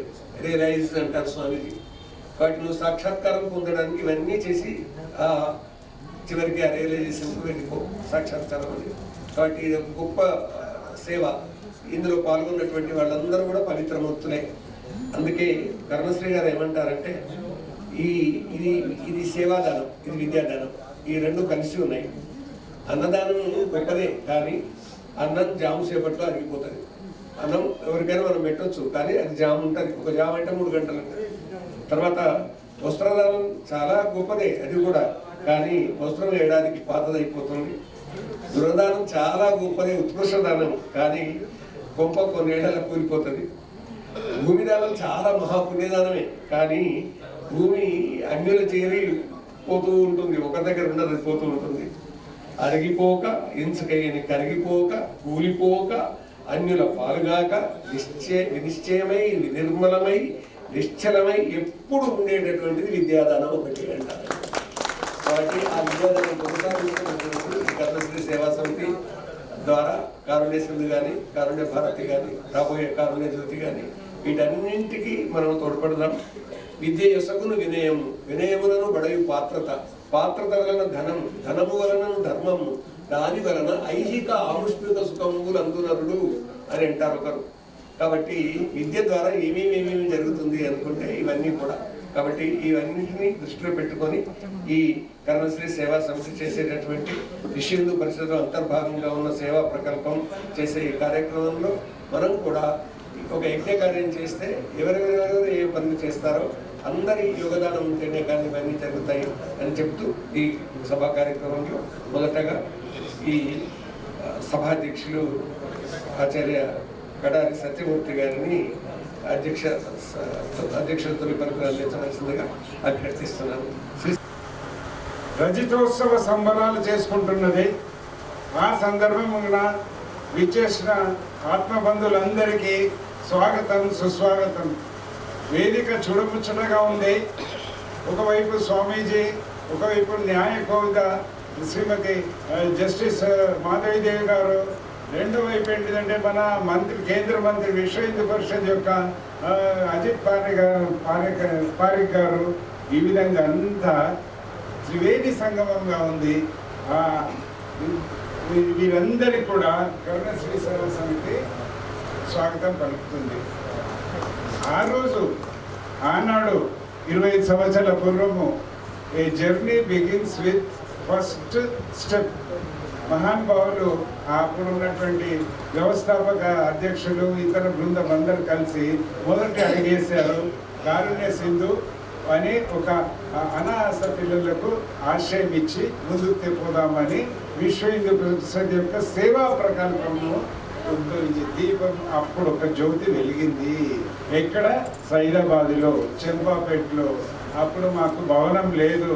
రియలైజ్ అంటారు స్వామిజీ. కాబట్టి నువ్వు సాక్షాత్కారం పొందడానికి ఇవన్నీ చేసి చివరికి ఆ రియలైజేషన్కి వెళ్ళిపో, సాక్షాత్కారం అని. కాబట్టి ఇది ఒక గొప్ప సేవ. ఇందులో పాల్గొన్నటువంటి వాళ్ళందరూ కూడా పవిత్రమూర్తులే. అందుకే కరుణశ్రీ గారు ఏమంటారంటే ఇది సేవాదానం, ఇది విద్యాదానం, ఈ రెండు కలిసి ఉన్నాయి. అన్నదానం గొప్పదే, కానీ అన్నం జాము సేపట్లో అరిగిపోతుంది. అన్నం ఎవరికైనా మనం పెట్టవచ్చు, కానీ అది జాము ఉంటుంది. ఒక జాము అంటే 3 గంటలు ఉంటుంది. తర్వాత వస్త్రదానం చాలా గొప్పదే, అది కూడా, కానీ వస్త్రం ఏడాదికి పాతదైపోతుంది. గృహదానం చాలా గొప్పదే, ఉత్కృష్ట దానం, కానీ గొప్ప కొన్నేళ్ల కూలిపోతుంది. భూమిదానం చాలా మహాపుణ్యదానమే, కానీ భూమి అన్యుల చేరి పోతూ ఉంటుంది, ఒక దగ్గర ఉండదు, పోతూ ఉంటుంది. అరిగిపోక, ఇన్సుకయ్యని కరిగిపోక, కూలిపోక, అన్యుల పాలుగాక, నిశ్చయమై, నిర్మలమై, నిశ్చలమై ఎప్పుడు ఉండేటటువంటిది విద్యాదానం ఒకటి అంటారు. కాబట్టి ఆ విద్యాదానం కొనసాగిస్తున్నటువంటి కరుణశ్రీ సేవా సమితి ద్వారా కారుణ్య సింధు కానీ, కారుణ్య భారతి కానీ, రాబోయే కారుణ్య జ్యోతి కానీ, వీటన్నింటికి మనం తోడ్పడదాం. విద్య యొసగును వినయము, వినయములను బడయు పాత్రత, పాత్రత వలన ధనము, ధనము వలన ధర్మము, దాని వలన ఐహిక ఆముష్మిక సుఖములు అందునరుడు అని అంటారు ఒకరు. కాబట్టి విద్య ద్వారా ఏమేమి జరుగుతుంది అనుకుంటే ఇవన్నీ కూడా. కాబట్టి ఇవన్నింటినీ దృష్టిలో పెట్టుకొని ఈ కరుణశ్రీ సేవా సమితి చేసేటటువంటి విశ్వ హిందూ పరిషత్లో అంతర్భాగంగా ఉన్న సేవా ప్రకల్పం చేసే ఈ కార్యక్రమంలో మనం కూడా ఒక యజ్ఞ కార్యం చేస్తే ఎవరెవరెవరు ఏ పనులు చేస్తారో అందరి యోగదానం ఉంటేనే కానీ ఇవన్నీ జరుగుతాయి అని చెప్తూ ఈ సభా కార్యక్రమంలో మొదటగా ఈ సభాధ్యక్షులు ఆచార్య కడారి సత్యమూర్తి గారిని అధ్యక్షతలు పలుకులు అందించవలసిందిగా అభ్యర్థిస్తున్నాను. రజతోత్సవ సంబరాలు చేసుకుంటున్నది. ఆ సందర్భమున విచ్చేసిన ఆత్మబంధువులందరికీ స్వాగతం, సుస్వాగతం. వేదిక చూడముచ్చటగా ఉంది. ఒకవైపు స్వామీజీ, ఒకవైపు న్యాయ కోవిద శ్రీమతి జస్టిస్ మాధవీదేవి గారు, రెండో వైపు ఏంటిదంటే మన మంత్రి, కేంద్ర మంత్రి, విశ్వ హిందూ పరిషత్ యొక్క అజిత్ పారిక్ గారు. ఈ విధంగా అంతా త్రివేణి సంగమంగా ఉంది. వీరందరికీ కూడా కరుణశ్రీ సేవా సమితి స్వాగతం పలుకుతుంది. ఆ రోజు ఆనాడు 25 సంవత్సరాల పూర్వము ఏ journey begins with first step. మహానుభావులు అప్పుడు ఉన్నటువంటి వ్యవస్థాపక అధ్యక్షులు, ఇతర బృందం అందరూ కలిసి మొదటి అడిగేశారు. కారుణ్య సింధు అని ఒక అనాథ పిల్లలకు ఆశ్రయం ఇచ్చి ముందుకు తెపోదామని విశ్వ హిందూ పరిషత్ యొక్క సేవా ప్రకల్పము ఉద్భవించి దీపం అప్పుడు ఒక జ్యోతి వెలిగింది. ఎక్కడ? సైదాబాద్లో, చెంపాపేటలో. అప్పుడు మాకు భవనం లేదు,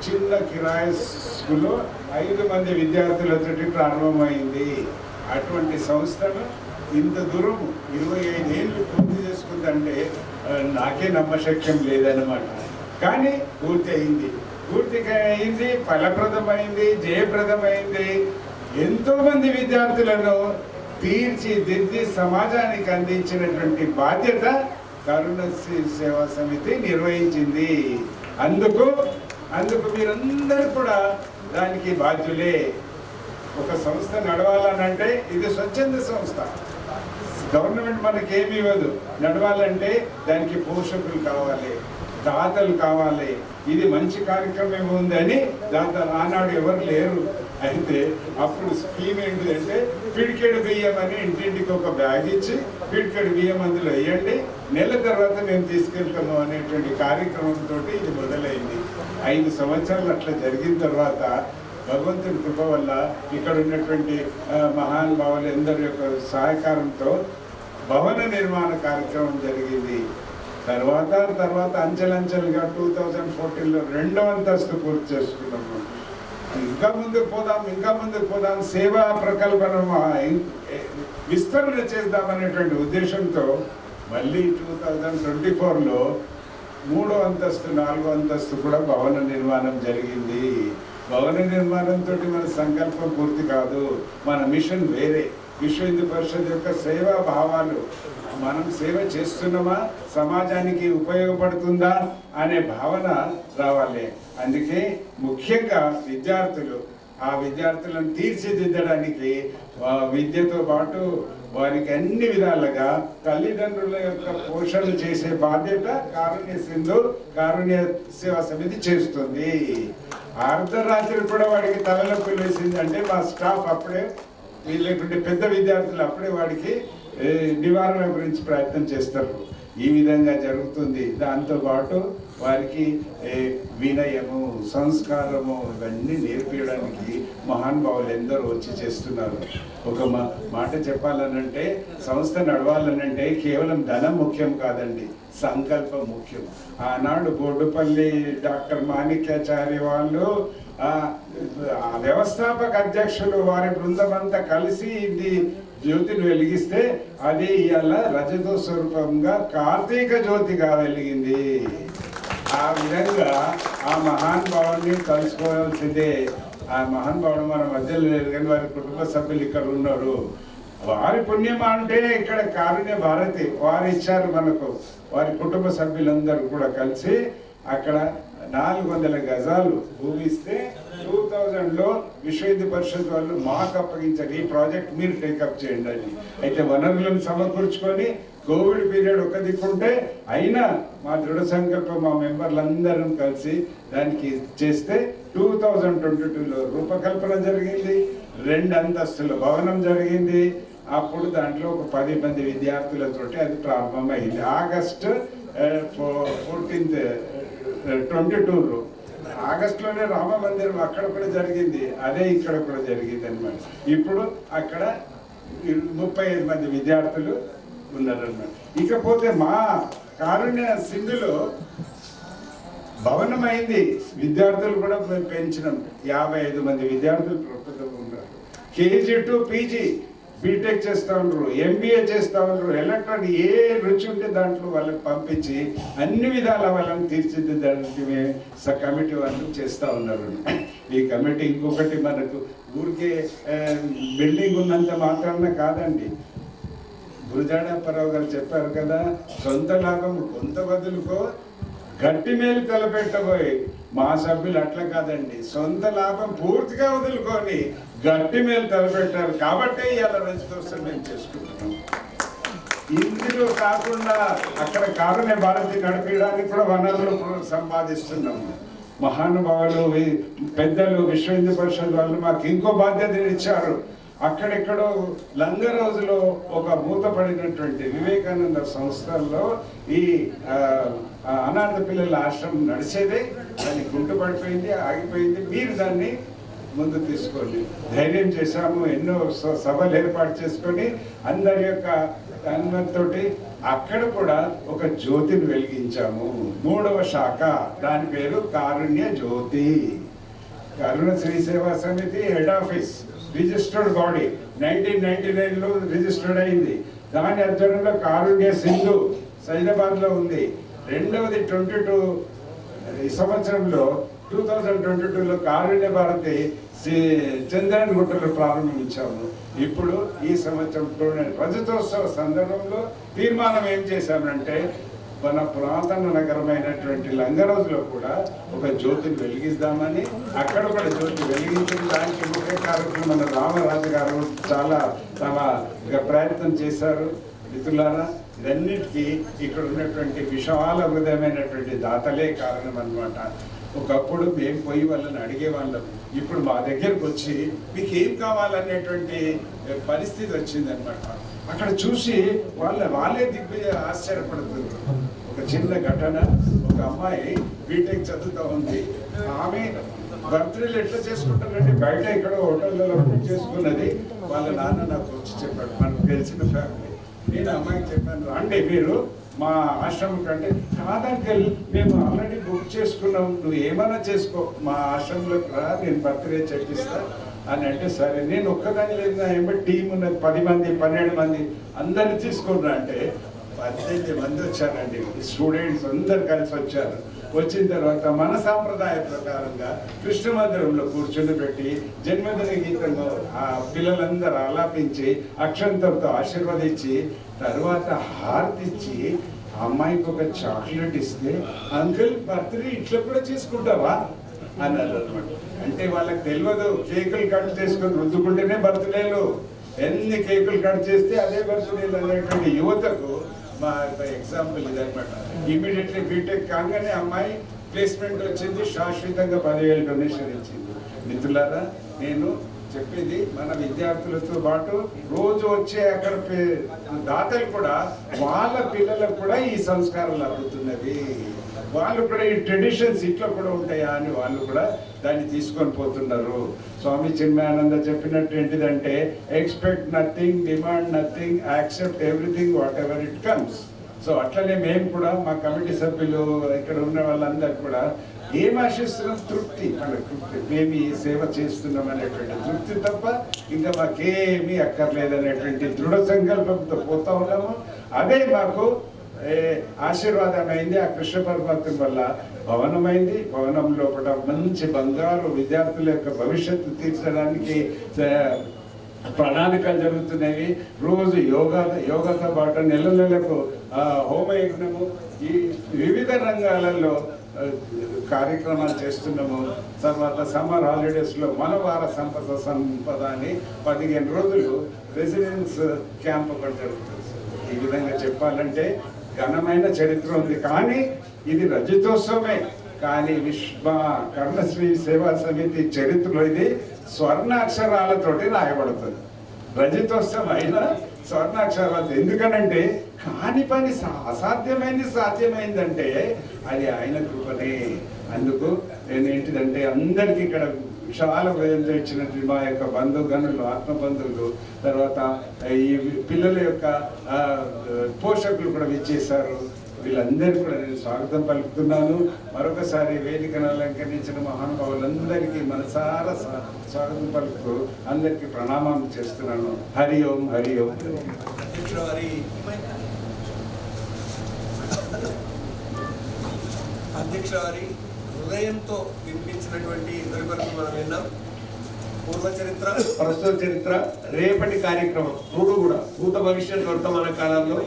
చిన్న కిరాయి స్కూల్లో 5 మంది విద్యార్థులతో ప్రారంభమైంది. అటువంటి సంస్థను ఇంత దూరం 25 ఏళ్ళు పూర్తి చేసుకుందంటే నాకే నమ్మశక్యం లేదన్నమాట. కానీ పూర్తి అయింది, ఫలప్రదమైంది, జయప్రదమైంది. ఎంతోమంది విద్యార్థులను తీర్చిదిద్ది సమాజానికి అందించినటువంటి బాధ్యత కరుణశ్రీ సేవా సమితి నిర్వహించింది. అందుకు మీరందరూ కూడా దానికి బాధ్యులే. ఒక సంస్థ నడవాలనంటే ఇది స్వచ్ఛంద సంస్థ, గవర్నమెంట్ మనకేమి ఇవ్వదు. నడవాలంటే దానికి పోషకులు కావాలి, దాతలు కావాలి. ఇది మంచి కార్యక్రమం ఉందని దాంతో ఆనాడు ఎవరు లేరు. అయితే అప్పుడు స్కీమ్ ఏంటిదంటే పిడికెడు బియ్యం అని ఇంటింటికి ఒక బ్యాగ్ ఇచ్చి పిడికెడు బియ్యం అందులో వేయండి, నెల తర్వాత మేము తీసుకెళ్తాము అనేటువంటి కార్యక్రమంతో ఇది మొదలైంది. 5 సంవత్సరాలు అట్లా జరిగిన తర్వాత భగవంతుని కృప వల్ల ఇక్కడ ఉన్నటువంటి మహానుభావులు అందరి యొక్క సహకారంతో భవన నిర్మాణ కార్యక్రమం జరిగింది. తర్వాత అంచెలంచెలుగా 2014లో 2వ అంతస్తు పూర్తి చేసుకున్నాము. ఇంకా ముందుకు పోదాం సేవా ప్రకల్పన విస్తరణ చేద్దామనేటువంటి ఉద్దేశంతో మళ్ళీ 2024లో 3వ అంతస్తు 4వ అంతస్తు కూడా భవన నిర్మాణం జరిగింది. భవన నిర్మాణంతో మన సంకల్పం పూర్తి కాదు, మన మిషన్ వేరే. విశ్వ హిందూ పరిషత్ యొక్క సేవా భావాలు, మనం సేవ చేస్తున్నామా, సమాజానికి ఉపయోగపడుతుందా అనే భావన రావాలి. అందుకే ముఖ్యంగా ఆ విద్యార్థులను తీర్చిదిద్దడానికి విద్యతో పాటు వారికి అన్ని విధాలుగా తల్లిదండ్రుల యొక్క పోషణ చేసే బాధ్యత కారుణ్య సేవా సమితి చేస్తుంది. అర్ధరాత్రి కూడా వాడికి తలనొప్పి వేసింది అంటే మా స్టాఫ్ అప్పుడే, లేకుంటే పెద్ద విద్యార్థులు అప్పుడే వాడికి నివారణ గురించి ప్రయత్నం చేస్తారు. ఈ విధంగా జరుగుతుంది. దాంతోపాటు వారికి వినయము, సంస్కారము ఇవన్నీ నేర్పించడానికి మహానుభావులు ఎందరో వచ్చి చేస్తున్నారు. ఒక మాట చెప్పాలనంటే, సంస్థ నడవాలనంటే కేవలం ధనం ముఖ్యం కాదండి, సంకల్పం ముఖ్యం. ఆనాడు బోర్డుపల్లి డాక్టర్ మాణిక్యాచారి వాళ్ళు వ్యవస్థాపక అధ్యక్షులు వారి బృందమంతా కలిసి ఇది జ్యోతిని వెలిగిస్తే అది ఇవాళ రజత స్వరూపంగా కార్తీక జ్యోతిగా వెలిగింది. ఆ విధంగా ఆ మహానుభావుని కలుసుకోవాల్సిందే. ఆ మహానుభావుడు మన మధ్యలో లేరు కానీ వారి కుటుంబ సభ్యులు ఇక్కడ ఉన్నారు. వారి పుణ్యం అంటే ఇక్కడ కారుణ్య భారతి వారు ఇచ్చారు మనకు. వారి కుటుంబ సభ్యులందరూ కూడా కలిసి అక్కడ 400 గజాలు భూమి ఇస్తే 2000లో విశ్వ హిందూ పరిషత్ వాళ్ళు మాకు అప్పగించారు, ఈ ప్రాజెక్ట్ మీరు టేకప్ చేయండి అని. అయితే వనరులను సమకూర్చుకొని కోవిడ్ పీరియడ్ ఒక దిక్కుంటే అయినా మా దృఢ సంకల్పం మా మెంబర్లందరం కలిసి దానికి చేస్తే 2022లో రూపకల్పన జరిగింది. 2 అంతస్తుల భవనం జరిగింది. అప్పుడు దాంట్లో ఒక 10 మంది విద్యార్థులతోటి అది ప్రారంభమైంది. ఆగస్టు 14th 22లో ఆగస్టులోనే రామ మందిరం అక్కడ కూడా జరిగింది. అదే ఇక్కడ కూడా జరిగింది అన్నమాట. ఇప్పుడు అక్కడ 35 మంది విద్యార్థులు ఉన్నారన్నమాట. ఇకపోతే మా కారుణ్య సింధులో భవనం అయింది, విద్యార్థులు కూడా మేము పెంచినాం. 55 మంది విద్యార్థులు ప్రస్తుతం ఉన్నారు. కేజీ టు పీజీ బీటెక్ చేస్తూ ఉండరు, ఎంబీఏ చేస్తూ ఉండరు. ఎలక్ట్రానిక్ ఏ రుచి ఉంటే దాంట్లో వాళ్ళకి పంపించి అన్ని విధాల వాళ్ళని తీర్చిదిద్దడానికి కమిటీ వాళ్ళు చేస్తూ ఉన్నారు. ఈ కమిటీ ఇంకొకటి మనకు ఊరికే బిల్డింగ్ ఉన్నంత మాత్రాన కాదండి. గురుజాడప్పారావు గారు చెప్పారు కదా, సొంత లాభం కొంత వదులుకో గట్టి మేలు తలపెట్టబోయి. మా సభ్యులు అట్లా కాదండి, సొంత లాభం పూర్తిగా వదులుకొని గట్టి మేలు తలపెట్టారు. కాబట్టి ఇలా రజతోత్సవం మేము చేసుకుంటున్నాం. ఇందులో కాకుండా అక్కడ కారుణ్య భారతి నడిపించడానికి కూడా వనరులు సంపాదిస్తున్నాము. మహానుభావులు పెద్దలు విశ్వ హిందూ పరిషత్ వాళ్ళు మాకు ఇంకో బాధ్యత ఇచ్చారు. అక్కడెక్కడో లంగరోజులో ఒక మూతపడినటువంటి వివేకానంద సంస్థల్లో ఈ అనాథ పిల్లల ఆశ్రమం నడిచేదే, దాన్ని కుంటుపడిపోయింది, ఆగిపోయింది. మీరు దాన్ని ముందు తీసుకోండి. ధైర్యం చేశాము, ఎన్నో సభలు ఏర్పాటు చేసుకొని అందరి యొక్క అనుమతితోటి అక్కడ కూడా ఒక జ్యోతిని వెలిగించాము. 3వ శాఖ, దాని పేరు కారుణ్య జ్యోతి. కరుణ Sri Seva Samiti head office registered body 1999లో రిజిస్టర్డ్ అయింది. దాని ఆధ్వర్యంలో కారుణ్య సింధు సైదాబాద్లో ఉంది. రెండవది 22 ఈ సంవత్సరంలో 2022లో కారుణ్య భారతి చంద్రన్ గుట్టలో ప్రారంభించాము. ఇప్పుడు ఈ సంవత్సరం రజతోత్సవ సందర్భంలో తీర్మానం ఏం చేశామంటే, మన పురాతన నగరమైనటువంటి లంగరోజులో కూడా ఒక జ్యోతిని వెలిగిద్దామని అక్కడ కూడా జ్యోతి వెలిగించిన దానికి ముఖ్య కార్యక్రమం మన రామరాజు గారు చాలా తమ ప్రయత్నం చేశారు. మిత్రులారా, ఇదన్నిటికీ ఇక్కడ ఉన్నటువంటి విశాల హృదయమైనటువంటి దాతలే కారణం అన్నమాట. ఒకప్పుడు మేము పోయి వాళ్ళని అడిగేవాళ్ళం, ఇప్పుడు మా దగ్గరకు వచ్చి మీకు ఏం కావాలనేటువంటి పరిస్థితి వచ్చిందనమాట. అక్కడ చూసి వాళ్ళే దిగ్గుజ ఆశ్చర్యపడుతున్నారు. ఒక చిన్న ఘటన, ఒక అమ్మాయి బీటెక్ చదువుతూ ఉంది. ఆమె బర్త్డేలు ఎట్లా చేసుకుంటారంటే బయట ఇక్కడ హోటళ్ళలో చేసుకున్నది. వాళ్ళ నాన్న నాకు వచ్చి చెప్పాడు, మనకు తెలిసిన ఫ్యామిలీ. నేను అమ్మాయికి చెప్పాను, రండి మీరు మా ఆశ్రమం కంటే కాదంకెళ్ళి మేము ఆల్రెడీ బుక్ చేసుకున్నాం, నువ్వు ఏమైనా చేసుకో, మా ఆశ్రమంలోకి రా, నేను బర్త్డే చెప్పిస్తా అని అంటే సరే. నేను ఒక్కదాని లేదు, నా ఏమో టీం ఉన్నది, 10 మంది 12 మంది అందరిని తీసుకున్నా అంటే 18 మంది వచ్చారండి. స్టూడెంట్స్ అందరు కలిసి వచ్చారు. వచ్చిన తర్వాత మన సాంప్రదాయ ప్రకారంగా కృష్ణ మందిరంలో కూర్చొని పెట్టి జన్మదిన గీతంలో ఆ పిల్లలందరూ ఆలాపించి అక్షంతలతో ఆశీర్వదించి తర్వాత హారతిచ్చి అమ్మాయికి ఒక చాక్లెట్ ఇస్తే అంకుల్ బర్త్డే ఇట్లా కూడా చేసుకుంటావా అన్నారు అనమాట. అంటే వాళ్ళకి తెలియదు కేకులు కట్ చేసుకొని రుద్దుకుంటేనే బర్త్డేలు, ఎన్ని కేకులు కట్ చేస్తే అదే బర్త్డేలు అనేటువంటి యువతకు మా ఎగ్జాంపుల్ ఇదనమాట. ఇమీడియట్లీ బీటెక్ కాగానే అమ్మాయి ప్లేస్మెంట్ వచ్చింది, శాశ్వతంగా 10,000 డొనేషన్ ఇచ్చింది. మిత్రులారా, నేను చెప్పేది మన విద్యార్థులతో పాటు రోజు వచ్చే అక్కడ దాతలు కూడా వాళ్ళ పిల్లలకు కూడా ఈ సంస్కారాలు అబ్బుతున్నవి. వాళ్ళు కూడా ఈ ట్రెడిషన్స్ ఇట్లా కూడా ఉంటాయా అని వాళ్ళు కూడా దాన్ని తీసుకొని పోతున్నారు. స్వామి చిన్మయానంద చెప్పినట్టు ఏంటిదంటే expect nothing, demand nothing, accept everything what ever it comes. So అట్లనే మేము కూడా మా కమిటీ సభ్యులు ఇక్కడ ఉన్న వాళ్ళందరూ కూడా ఏం ఆశిస్తున్నాం? తృప్తి, మన తృప్తి, మేము ఈ సేవ చేస్తున్నాం అనేటువంటి తృప్తి తప్ప ఇంకా మాకేమీ అక్కర్లేదనేటువంటి దృఢ సంకల్పంతో పోతా ఉన్నాము. అదే మాకు ఆశీర్వాదమైంది. ఆ కృష్ణ పరమాత్మ వల్ల భవనమైంది. భవనం లోపల మంచి బంగారు విద్యార్థుల యొక్క భవిష్యత్తు తీర్చడానికి ప్రణాళికలు జరుగుతున్నాయి. రోజు యోగాతో పాటు నెలకు హోమయజ్ఞము, ఈ వివిధ రంగాలలో కార్యక్రమాలు చేస్తున్నాము. తర్వాత సమ్మర్ హాలిడేస్లో మనవార సంపద అని 15 రోజులు రెసిడెన్స్ క్యాంప్ ఒకటి జరుగుతుంది. ఈ విధంగా చెప్పాలంటే ఘనమైన చరిత్ర ఉంది. కానీ ఇది రజతోత్సవమే, కానీ కర్ణశ్రీ సేవా సమితి చరిత్రలో ఇది స్వర్ణాక్షరాలతోటి రాయబడుతుంది. రజతోత్సవం అయినా స్వర్ణాక్షరాలతో. ఎందుకనంటే కాని పని అసాధ్యమైంది సాధ్యమైందంటే అది ఆయన కృపనే. అందుకు నేను ఏంటిదంటే అందరికీ ఇక్కడ చాలా ప్రజలతో ఇచ్చినట్టు మా యొక్క బంధుగణులు, ఆత్మబంధువులు, తర్వాత ఈ పిల్లల యొక్క పోషకులు కూడా విచ్చేశారు. వీళ్ళందరికీ కూడా నేను స్వాగతం పలుకుతున్నాను. మరొకసారి వేదికను అలంకరించిన మహానుభావులందరికీ మనసారా స్వాగతం పలుకుతూ అందరికీ ప్రణామాలు చేస్తున్నాను. హరి ఓం, హరి ఓం. అధ్యక్ష వారి హృదయంతో వినిపించినటువంటి ఇద్దరి వరకు మనం విన్నాం. పూర్వ చరిత్ర, ప్రస్తుత చరిత్ర, రేపటి కార్యక్రమం మూడు కూడా భూత భవిష్యత్ వర్తమాన కాలంలో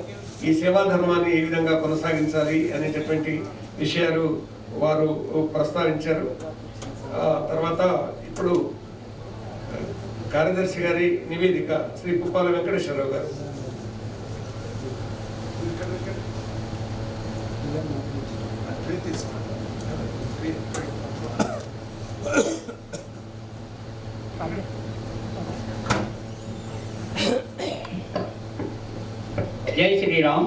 ఈ సేవా ధర్మాన్ని ఏ విధంగా కొనసాగించాలి అనేటటువంటి విషయాలు వారు ప్రస్తావించారు. తర్వాత ఇప్పుడు కార్యదర్శి గారి నివేదిక శ్రీ పుప్పాల వెంకటేశ్వరరావు గారు. జై శ్రీరామ్.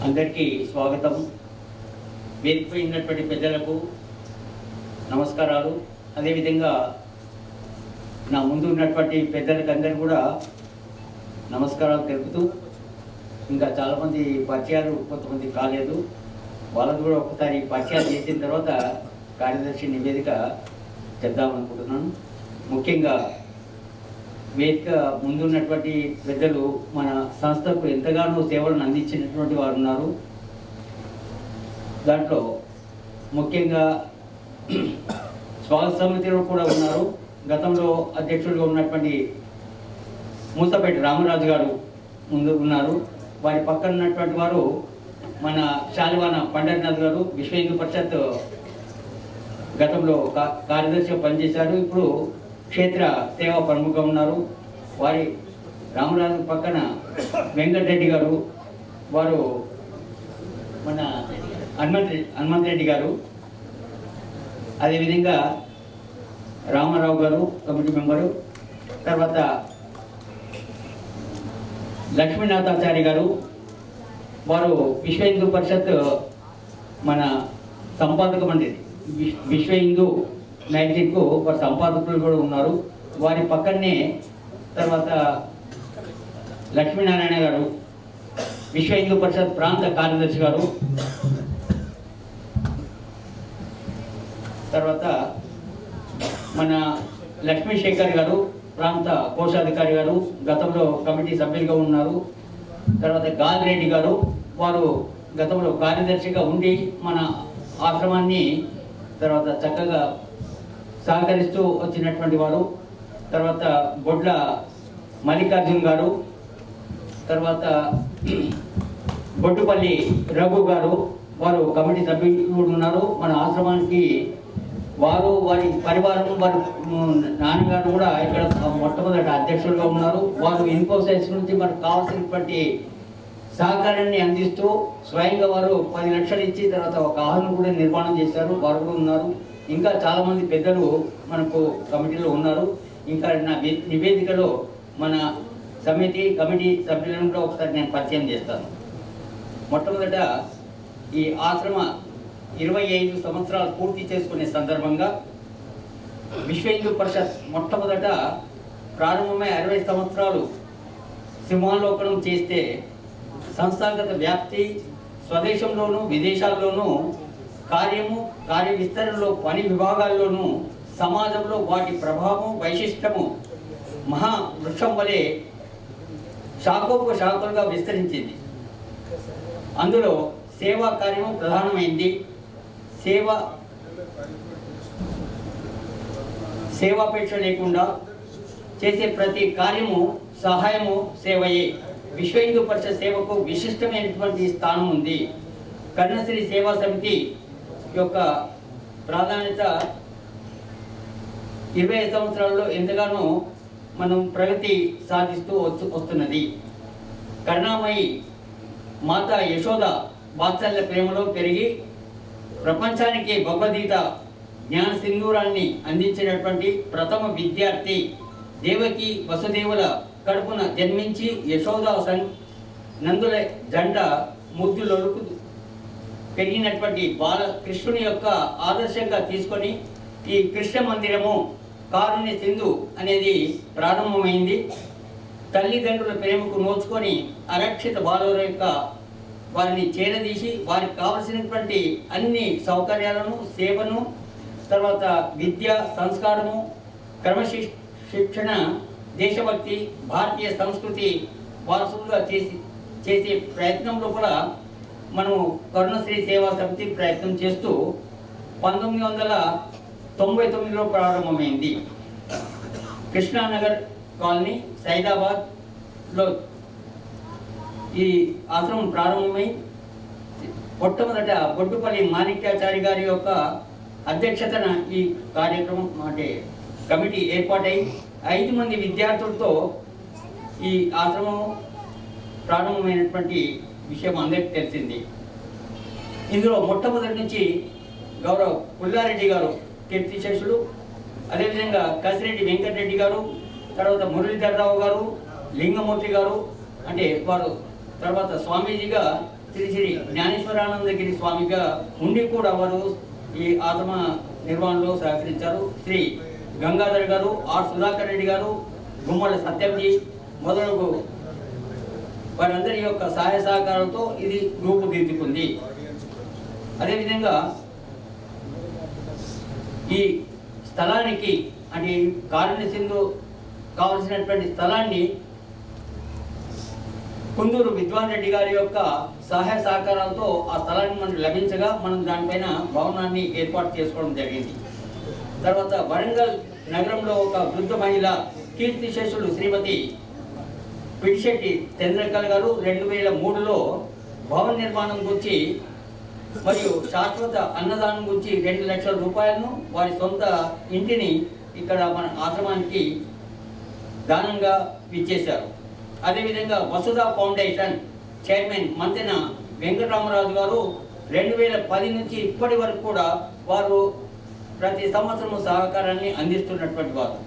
అందరికీ స్వాగతం. వేదికపై ఉన్నటువంటి పెద్దలకు నమస్కారాలు. అదేవిధంగా నా ముందు ఉన్నటువంటి పెద్దలకు అందరూ కూడా నమస్కారాలు తెలుపుతూ, ఇంకా చాలామంది పరిచయాలు కొంతమంది కాలేదు, వాళ్ళకు కూడా ఒకసారి పరిచయాలు చేసిన తర్వాత కార్యదర్శి నివేదిక చెప్దామనుకుంటున్నాను. ముఖ్యంగా వేదిక ముందున్నటువంటి పెద్దలు మన సంస్థకు ఎంతగానో సేవలను అందించినటువంటి వారు ఉన్నారు. దాంట్లో ముఖ్యంగా స్వాగత సమితిలో కూడా ఉన్నారు. గతంలో అధ్యక్షుడిగా ఉన్నటువంటి మూసపేట రామరాజు గారు ముందు ఉన్నారు. వారి పక్కన ఉన్నటువంటి వారు మన శాలివాన పండరినాథ్ గారు, విశ్వ హిందూ పరిషత్ గతంలో కార్యదర్శిగా పనిచేశారు. ఇప్పుడు క్షేత్ర సేవా ప్రముఖంగా ఉన్నారు. వారి రామరాజు పక్కన వెంకటరెడ్డి గారు, వారు మన హనుమంతరెడ్డి గారు, అదేవిధంగా రామారావు గారు కమిటీ మెంబరు, తర్వాత లక్ష్మీనాథాచారి గారు, వారు విశ్వ హిందూ పరిషత్ మన సంపాదక మండలి విశ్వ హిందూ మ్యాగజైన్కు వారి సంపాదకులు కూడా ఉన్నారు. వారి పక్కనే తర్వాత లక్ష్మీనారాయణ గారు, విశ్వ హిందూ పరిషత్ ప్రాంత కార్యదర్శి గారు, తర్వాత మన లక్ష్మీశేఖర్ గారు, ప్రాంత కోశాధికారి గారు, గతంలో కమిటీ సభ్యులుగా ఉన్నారు. తర్వాత గాలిరెడ్డి గారు, వారు గతంలో కార్యదర్శిగా ఉండి మన ఆశ్రమాన్ని తర్వాత చక్కగా సహకరిస్తూ వచ్చినటువంటి వారు. తర్వాత బొడ్ల మల్లికార్జున్ గారు, తర్వాత బొట్టుపల్లి రఘు గారు, వారు కమిటీ సభ్యులు ఉన్నారు. మన ఆశ్రమానికి వారు, వారి పరివారం, వారి నాన్నగారు కూడా ఇక్కడ మొట్టమొదటి అధ్యక్షులుగా ఉన్నారు. వారు ఇన్ఫోసైన్స్ నుంచి మనకు కావాల్సినటువంటి సహకారాన్ని అందిస్తూ స్వయంగా వారు 10 లక్షలు ఇచ్చి తర్వాత ఒక హాల్ను కూడా నిర్మాణం చేశారు. వారు కూడా ఉన్నారు. ఇంకా చాలామంది పెద్దలు మనకు కమిటీలో ఉన్నారు. ఇంకా నా నివేదికలో మన కమిటీ సభ్యులను కూడా ఒకసారి నేను పరిచయం చేస్తాను. మొట్టమొదట ఈ ఆశ్రమ 25 సంవత్సరాలు పూర్తి చేసుకునే సందర్భంగా విశ్వ హిందూ పరిషత్ మొట్టమొదట ప్రారంభమై 60 సంవత్సరాలు సింహావలోకనం చేస్తే సంస్థాగత వ్యాప్తి స్వదేశంలోనూ విదేశాల్లోనూ కార్య విస్తరణలో పని విభాగాల్లోనూ సమాజంలో వాటి ప్రభావం వైశిష్టము మహా వృక్షం వలె శాఖోపశాఖలుగా విస్తరించింది. అందులో సేవా కార్యము ప్రధానమైంది. సేవాపేక్ష లేకుండా చేసే ప్రతి కార్యము సహాయము సేవయే. విశ్వ హిందూ పరిషత్ సేవకు విశిష్టమైనటువంటి స్థానం ఉంది. కర్ణశ్రీ సేవా సమితి యొక్క ప్రాధాన్యత 20 సంవత్సరాల్లో ఎంతగానో మనం ప్రగతి సాధిస్తూ వస్తున్నది. కరుణామయి మాత యశోద వాత్సల్య ప్రేమలో పెరిగి ప్రపంచానికి భగవద్గీత జ్ఞాన సింధూరాన్ని అందించినటువంటి ప్రథమ విద్యార్థి దేవకి వసుదేవుల కడుపున జన్మించి యశోద నందుల జంట ముద్దులొలుకు పెరిగినటువంటి బాలకృష్ణుని యొక్క ఆదర్శంగా తీసుకొని ఈ కృష్ణ మందిరము కారుణ్య సింధు అనేది ప్రారంభమైంది. తల్లిదండ్రుల ప్రేమకు నోచుకొని అరక్షిత బాలుర యొక్క వారిని చేరదీసి వారికి కావలసినటువంటి అన్ని సౌకర్యాలను, సేవను, తర్వాత విద్య, సంస్కారము, క్రమశిక్షణ, దేశభక్తి, భారతీయ సంస్కృతి వారసులుగా చేసే ప్రయత్నంలో కూడా మనం కరుణశ్రీ సేవా సమితి ప్రయత్నం చేస్తూ 1999లో ప్రారంభమైంది. కృష్ణానగర్ కాలనీ సైదాబాద్లో ఈ ఆశ్రమం ప్రారంభమై మొట్టమొదట బొడ్డుపల్లి మాణిక్యాచారి గారి యొక్క అధ్యక్షతన ఈ కార్యక్రమం అంటే కమిటీ ఏర్పాటై 5 మంది విద్యార్థులతో ఈ ఆశ్రమం ప్రారంభమైనటువంటి విషయం అందరికీ తెలిసింది. ఇందులో మొట్టమొదటి నుంచి గౌరవ పుల్లారెడ్డి గారు కీర్తిశేషులు, అదేవిధంగా కసిరెడ్డి వెంకటరెడ్డి గారు, తర్వాత మురళీధర్రావు గారు, లింగమూర్తి గారు, అంటే వారు తర్వాత స్వామీజీగా శ్రీ శ్రీ జ్ఞానేశ్వరానందగిరి స్వామిగా ఉండి కూడా వారు ఈ ఆశ్రమ నిర్వహణలో సహకరించారు. శ్రీ గంగాధర్ గారు, ఆర్ సుధాకర్ రెడ్డి గారు, గుమ్మల సత్యంజీ మొదలగు వారందరి యొక్క సహాయ సహకారాలతో ఇది రూపుదిద్దుకుంది. అదేవిధంగా ఈ స్థలానికి అంటే కారుణ్య సింధు కావలసినటువంటి స్థలాన్ని కుందూరు విద్వాన్ రెడ్డి గారి యొక్క సహాయ సహకారాలతో ఆ స్థలాన్ని మనకు లభించగా మనం దానిపైన భవనాన్ని ఏర్పాటు చేసుకోవడం జరిగింది. తర్వాత వరంగల్ నగరంలో ఒక వృద్ధ మహిళ కీర్తిశేషులు శ్రీమతి పిడిశెట్టి చంద్రకళ గారు 2003లో భవన నిర్మాణం గురించి మరియు శాశ్వత అన్నదానం గురించి 2 లక్షల రూపాయలను వారి సొంత ఇంటిని ఇక్కడ మన ఆశ్రమానికి దానంగా ఇచ్చేశారు. అదేవిధంగా వసుధ ఫౌండేషన్ చైర్మన్ మంతెన వెంకటరామరాజు గారు 2010 నుంచి ఇప్పటి వరకు కూడా వారు ప్రతి సంవత్సరం సహకారాన్ని అందిస్తున్నటువంటి వారు.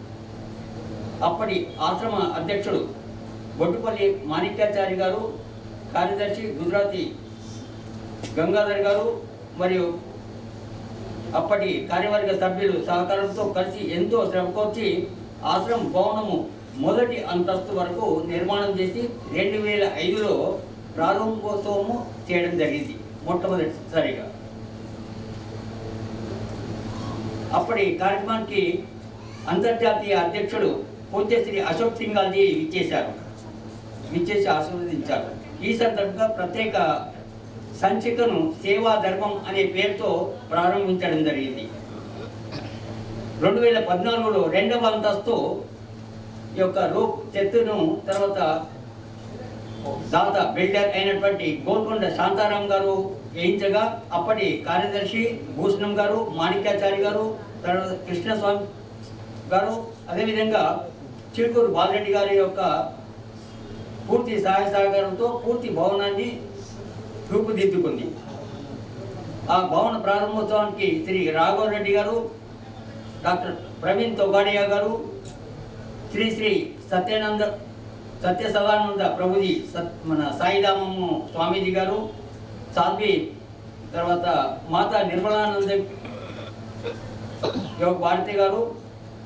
అప్పటి ఆశ్రమ అధ్యక్షుడు బొట్టుపల్లి మాణిక్యాచారి గారు, కార్యదర్శి గుజరాతీ గంగాధర్ గారు మరియు అప్పటి కార్యవర్గ సభ్యులు సహకారంతో కలిసి ఎంతో శ్రమకొచ్చి ఆశ్రమ భవనము మొదటి అంతస్తు వరకు నిర్మాణం చేసి 2005లో ప్రారంభోత్సవము చేయడం జరిగింది మొట్టమొదటిసారిగా. అప్పటి కార్యక్రమానికి అంతర్జాతీయ అధ్యక్షుడు పూజ్యశ్రీ అశోక్ సింఘాల్జీ విచ్చేసి ఆశీర్వదించారు. ఈ సందర్భంగా ప్రత్యేక సంచికను సేవా ధర్మం అనే పేరుతో ప్రారంభించడం జరిగింది. 2014లో 2వ అంతస్తు యొక్క రూప్ చెత్తును తర్వాత దాత బిల్డర్ అయినటువంటి గోల్కొండ శాంతారాం గారు వేయించగా అప్పటి కార్యదర్శి భూషణం గారు, మాణిక్యాచారి గారు, తర్వాత కృష్ణస్వామి గారు, అదేవిధంగా చిలుకూరు బాలరెడ్డి గారి యొక్క పూర్తి సహాయ సహకారంతో పూర్తి భవనాన్ని రూపుదిద్దుకుంది. ఆ భవన ప్రారంభోత్సవానికి శ్రీ రాఘవరెడ్డి గారు, డాక్టర్ ప్రవీణ్ తొగాడియా గారు, శ్రీ శ్రీ సత్యసదానంద ప్రభుజీ మన సాయిరామము స్వామీజీ గారు, సాధ్వి తర్వాత మాతా నిర్మలానంద యోగ భారతి గారు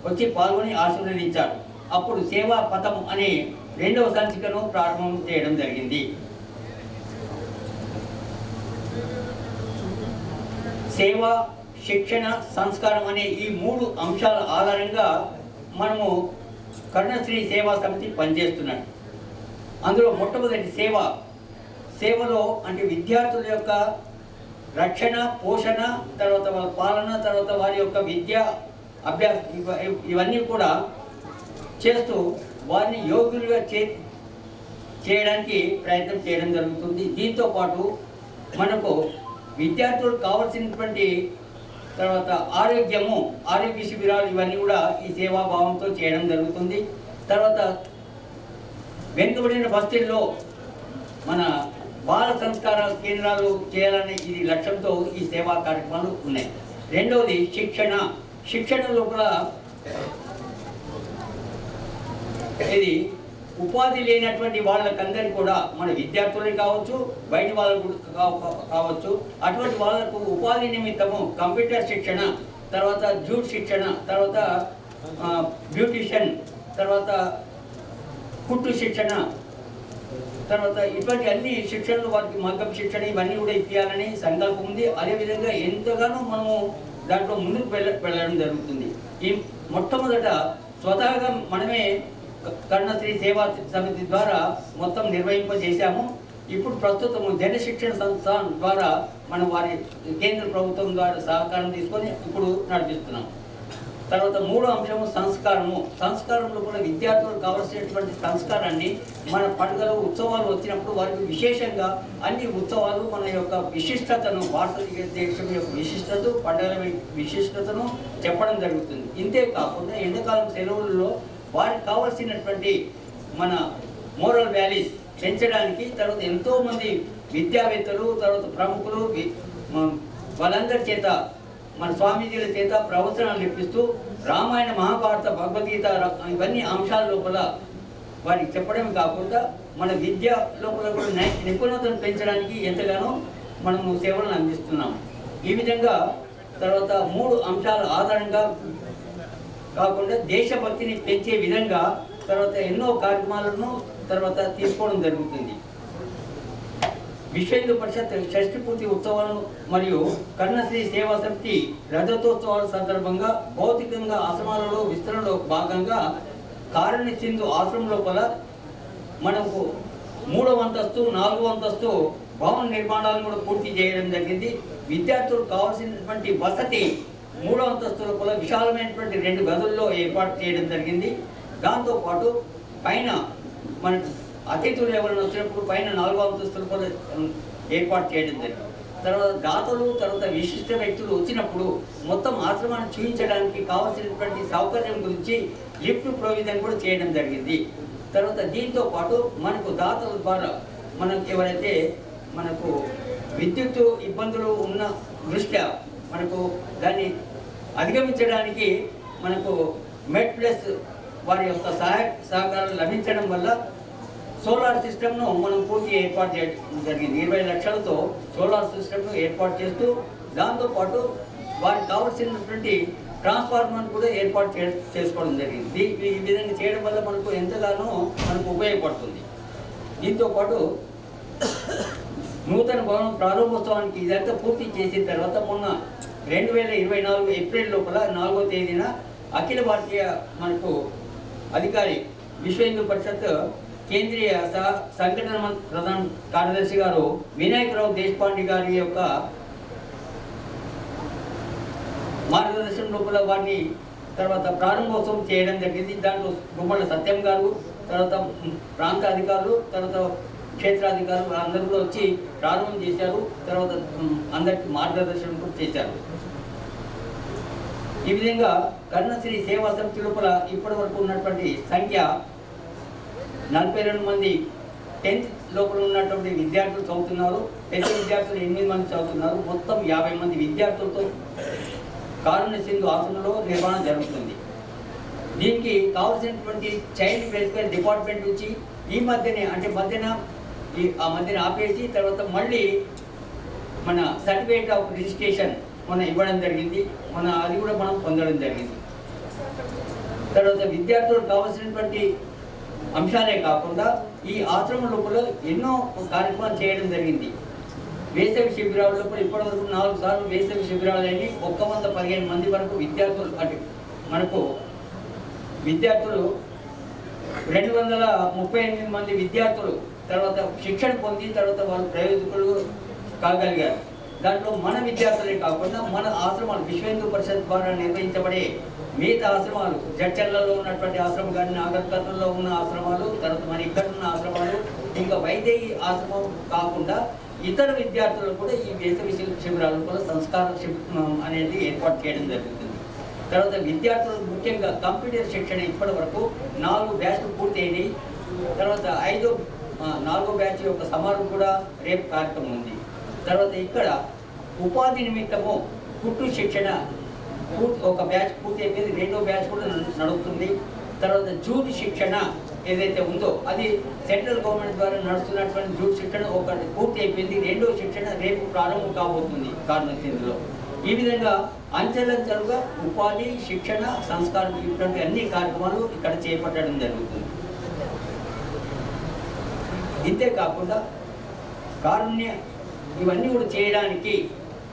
వచ్చి పాల్గొని ఆశీర్వదించారు. అప్పుడు సేవా పథం అనే 2వ సంచికను ప్రారంభం చేయడం జరిగింది. సేవ, శిక్షణ, సంస్కారం అనే ఈ 3 అంశాల ఆధారంగా మనము కరుణశ్రీ సేవా సమితి పనిచేస్తున్నాడు. అందులో మొట్టమొదటి సేవలో అంటే విద్యార్థుల యొక్క రక్షణ, పోషణ, తర్వాత వాళ్ళ పాలన, తర్వాత వారి యొక్క విద్య, అభ్యాసం ఇవన్నీ కూడా చేస్తూ వారిని యోగ్యులుగా చేయడానికి ప్రయత్నం చేయడం జరుగుతుంది. దీంతో పాటు మనకు విద్యార్థులకు కావాల్సినటువంటి తర్వాత ఆరోగ్య శిబిరాలు ఇవన్నీ కూడా ఈ సేవాభావంతో చేయడం జరుగుతుంది. తర్వాత వెనుకబడిన బస్తీల్లో మన బాల సంస్కార కేంద్రాలు చేయాలనే ఇది లక్ష్యంతో ఈ సేవా కార్యక్రమాలు ఉన్నాయి. రెండవది శిక్షణ లోపల ఇది ఉపాధి లేనటువంటి వాళ్ళకందరికీ కూడా మన విద్యార్థులే కావచ్చు, బయట వాళ్ళకు కావచ్చు, అటువంటి వాళ్ళకు ఉపాధి నిమిత్తము కంప్యూటర్ శిక్షణ, తర్వాత జూట్ శిక్షణ, తర్వాత బ్యూటిషియన్, తర్వాత కుట్టు శిక్షణ, తర్వాత ఇటువంటి అన్ని శిక్షణలు వారికి మగ్గం శిక్షణ ఇవన్నీ కూడా ఇప్పించాలని సంకల్పం ఉంది. అదేవిధంగా ఎంతగానో మనము దాంట్లో ముందుకు వెళ్ళడం జరుగుతుంది. ఈ మొట్టమొదట స్వతహాగా మనమే కరుణశ్రీ సేవా సమితి ద్వారా మొత్తం నిర్వహింపజేశాము. ఇప్పుడు ప్రస్తుతము జనశిక్షణ సంస్థ ద్వారా మనం వారి కేంద్ర ప్రభుత్వం ద్వారా సహకారం తీసుకొని ఇప్పుడు నడిపిస్తున్నాం. తర్వాత 3వ అంశము సంస్కారంలో కూడా విద్యార్థులకు కావాల్సినటువంటి సంస్కారాన్ని మన పండుగలు, ఉత్సవాలు వచ్చినప్పుడు వారికి విశేషంగా అన్ని ఉత్సవాలు మన యొక్క విశిష్టతను, భారతదేశం యొక్క విశిష్టత, పండుగల విశిష్టతను చెప్పడం జరుగుతుంది. ఇంతే కాకుండా ఎండాకాలం సెలవుల్లో వారికి కావాల్సినటువంటి మన మోరల్ వాల్యూస్ పెంచడానికి తర్వాత ఎంతోమంది విద్యావేత్తలు, తర్వాత ప్రముఖులు వాళ్ళందరి చేత మన స్వామీజీల చేత ప్రవచనాలు ఇప్పిస్తూ రామాయణ, మహాభారత, భగవద్గీత ఇవన్నీ అంశాల లోపల వారికి చెప్పడమే కాకుండా మన విద్య లోపల కూడా నిపుణతను పెంచడానికి ఎంతగానో మనము సేవలను అందిస్తున్నాం. ఈ విధంగా తర్వాత 3 అంశాల ఆధారంగా కాకుండా దేశభక్తిని పెంచే విధంగా తర్వాత ఎన్నో కార్యక్రమాలను తర్వాత తీసుకోవడం జరుగుతుంది. విశ్వ హిందూ పరిషత్ షష్ఠి పూర్తి ఉత్సవాలను మరియు కరుణశ్రీ సేవా సమితి రజతోత్సవాల సందర్భంగా భౌతికంగా ఆశ్రమాలలో విస్తరణలో భాగంగా కారుణ్య సింధు ఆశ్రమం లోపల మనకు 3వ అంతస్తు, 4వ అంతస్తు భవన నిర్మాణాలను కూడా పూర్తి చేయడం జరిగింది. విద్యార్థులకు కావాల్సినటువంటి వసతి 3వ అంతస్తు లోపల విశాలమైనటువంటి 2 గదుల్లో ఏర్పాటు చేయడం జరిగింది. దాంతోపాటు పైన మన అతిథులు ఎవరైనా వచ్చినప్పుడు పైన 4వ అంతస్తు లోపల ఏర్పాటు చేయడం జరిగింది. తర్వాత దాతలు, తర్వాత విశిష్ట వ్యక్తులు వచ్చినప్పుడు మొత్తం ఆశ్రమాన్ని చూపించడానికి కావాల్సినటువంటి సౌకర్యం గురించి లిఫ్ట్ ప్రొవిజన్ కూడా చేయడం జరిగింది. తర్వాత దీంతో పాటు మనకు దాతల ద్వారా మనకు ఎవరైతే మనకు విద్యుత్ ఇబ్బందులు ఉన్న దృష్ట్యా మనకు దాన్ని అధిగమించడానికి మనకు మెడ్ ప్లస్ వారి యొక్క సహకారం లభించడం వల్ల సోలార్ సిస్టమ్ను మనం పూర్తి ఏర్పాటు చేయడం జరిగింది. 20 లక్షలతో సోలార్ సిస్టమ్ను ఏర్పాటు చేస్తూ దాంతోపాటు వారికి కావాల్సినటువంటి ట్రాన్స్ఫార్మర్ కూడా ఏర్పాటు చేసుకోవడం జరిగింది. ఈ విధంగా చేయడం వల్ల మనకు ఎంతగానో మనకు ఉపయోగపడుతుంది. దీంతోపాటు నూతన భవనం ప్రారంభోత్సవానికి ఇదంతా పూర్తి చేసిన తర్వాత మొన్న 2024 ఏప్రిల్ లోపల 4వ తేదీన అఖిల భారతీయ మనకు అధికారి విశ్వ హిందూ పరిషత్ కేంద్రీయ సంఘటన ప్రధాన కార్యదర్శి గారు వినాయకరావు దేశపాండే గారి యొక్క మార్గదర్శనం లోపల వాటిని తర్వాత ప్రారంభోత్సవం చేయడం జరిగింది. దాంట్లో గుమ్మల సత్యం గారు, తర్వాత ప్రాంత అధికారులు, తర్వాత క్షేత్రాధికారులు అందరూ కూడా వచ్చి ప్రారంభం చేశారు. తర్వాత అందరికి మార్గదర్శనం కూడా చేశారు. ఈ విధంగా కర్ణశ్రీ సేవా సమితి లోపల ఇప్పటి వరకు ఉన్నటువంటి సంఖ్య 42 మంది 10th లోపల ఉన్నటువంటి విద్యార్థులు చదువుతున్నారు. పెద్ద విద్యార్థులు 8 మంది చదువుతున్నారు. మొత్తం 50 మంది విద్యార్థులతో కారుణ్య సింధు ఆశ్రమంలో నిర్వహణ జరుగుతుంది. దీనికి కావాల్సినటువంటి చైల్డ్ వెల్ఫేర్ డిపార్ట్మెంట్ నుంచి ఈ మధ్యనే మధ్యన ఆపేసి తర్వాత మళ్ళీ మన సర్టిఫికేట్ ఆఫ్ రిజిస్ట్రేషన్ మనం ఇవ్వడం జరిగింది. అది కూడా మనం పొందడం జరిగింది. తర్వాత విద్యార్థులకు కావాల్సినటువంటి అంశాలే కాకుండా ఈ ఆశ్రమం లోపల ఎన్నో కార్యక్రమాలు చేయడం జరిగింది. వేసవి శిబిరాల లోపల ఇప్పటివరకు 4 సార్లు వేసవి శిబిరాలు అయినాయి. 115 మంది వరకు విద్యార్థులు మనకు 238 మంది విద్యార్థులు తర్వాత శిక్షణ పొంది తర్వాత వాళ్ళు ప్రయోజకులు కాగలిగారు. దాంట్లో మన విద్యార్థులే కాకుండా మన ఆశ్రమాలు విశ్వ హిందూ పరిషత్ ద్వారా నిర్వహించబడే మిగతా ఆశ్రమాలు, జడ్చర్లలో ఉన్నటువంటి ఆశ్రమం కానీ, నాగర్కర్నూలులో ఉన్న ఆశ్రమాలు, తర్వాత మన ఇక్కడ ఉన్న ఆశ్రమాలు, ఇంకా వైదేహి ఆశ్రమం కాకుండా ఇతర విద్యార్థులు కూడా ఈ వేసవి శిబిరాలు కూడా సంస్కార అనేది ఏర్పాటు చేయడం జరుగుతుంది. తర్వాత విద్యార్థులు ముఖ్యంగా కంప్యూటర్ శిక్షణ ఇప్పటి వరకు 4 బ్యాచ్లు పూర్తి అయినాయి. తర్వాత 4వ బ్యాచ్ యొక్క సమారోహం కూడా రేపు కార్యక్రమం ఉంది. తర్వాత ఇక్కడ ఉపాధి నిమిత్తము కుట్టు శిక్షణ ఒక బ్యాచ్ పూర్తి అయిపోయింది. 2వ బ్యాచ్ కూడా నడుస్తుంది. తర్వాత జూట్ శిక్షణ ఏదైతే ఉందో అది సెంట్రల్ గవర్నమెంట్ ద్వారా నడుస్తున్నటువంటి జూట్ శిక్షణ ఒకటి పూర్తి అయిపోయింది. 2వ శిక్షణ రేపు ప్రారంభం కాబోతుంది కార్నసిందులో. ఈ విధంగా అంచెలంచెలుగా ఉపాధి, శిక్షణ, సంస్కారం ఇటువంటి అన్ని కార్యక్రమాలు ఇక్కడ చేపట్టడం జరుగుతుంది. ఇంతేకాకుండా కారుణ్య ఇవన్నీ కూడా చేయడానికి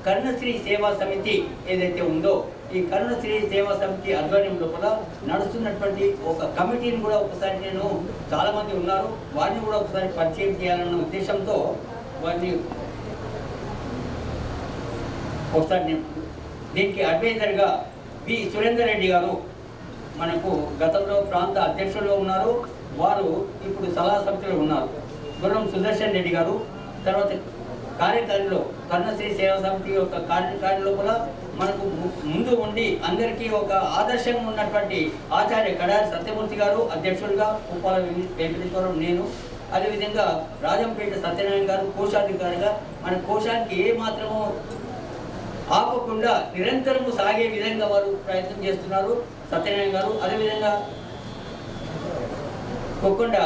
కర్ణశ్రీ సేవా సమితి ఏదైతే ఉందో ఈ కర్ణశ్రీ సేవా సమితి ఆధ్వర్యం లోపల నడుస్తున్నటువంటి ఒక కమిటీని కూడా ఒకసారి నేను చాలామంది ఉన్నారు వారిని కూడా ఒకసారి పరిచయం చేయాలన్న ఉద్దేశంతో వారిని ఒకసారి దీనికి అడ్వైజర్గా బి సురేందర్ రెడ్డి గారు మనకు గతంలో ప్రాంత అధ్యక్షులు ఉన్నారు. వారు ఇప్పుడు సలహా సమితిలో ఉన్నారు. గుర్రం సుదర్శన్ రెడ్డి గారు తర్వాత కార్యకారిలో కర్ణశ్రీ సేవా సమితి యొక్క కార్యకారి లోపల మనకు ముందు ఉండి అందరికీ ఒక ఆదర్శంగా ఉన్నటువంటి ఆచార్య కడారి సత్యమూర్తి గారు అధ్యక్షులుగా, ఉప్పాల వెంకటేశ్వరం, నేను, అదేవిధంగా రాజంపేట సత్యనారాయణ గారు కోశాధికారిగా మన కోశానికి ఏ మాత్రము ఆపకుండా నిరంతరము సాగే విధంగా వారు ప్రయత్నం చేస్తున్నారు సత్యనారాయణ గారు. అదేవిధంగా కొక్కొండ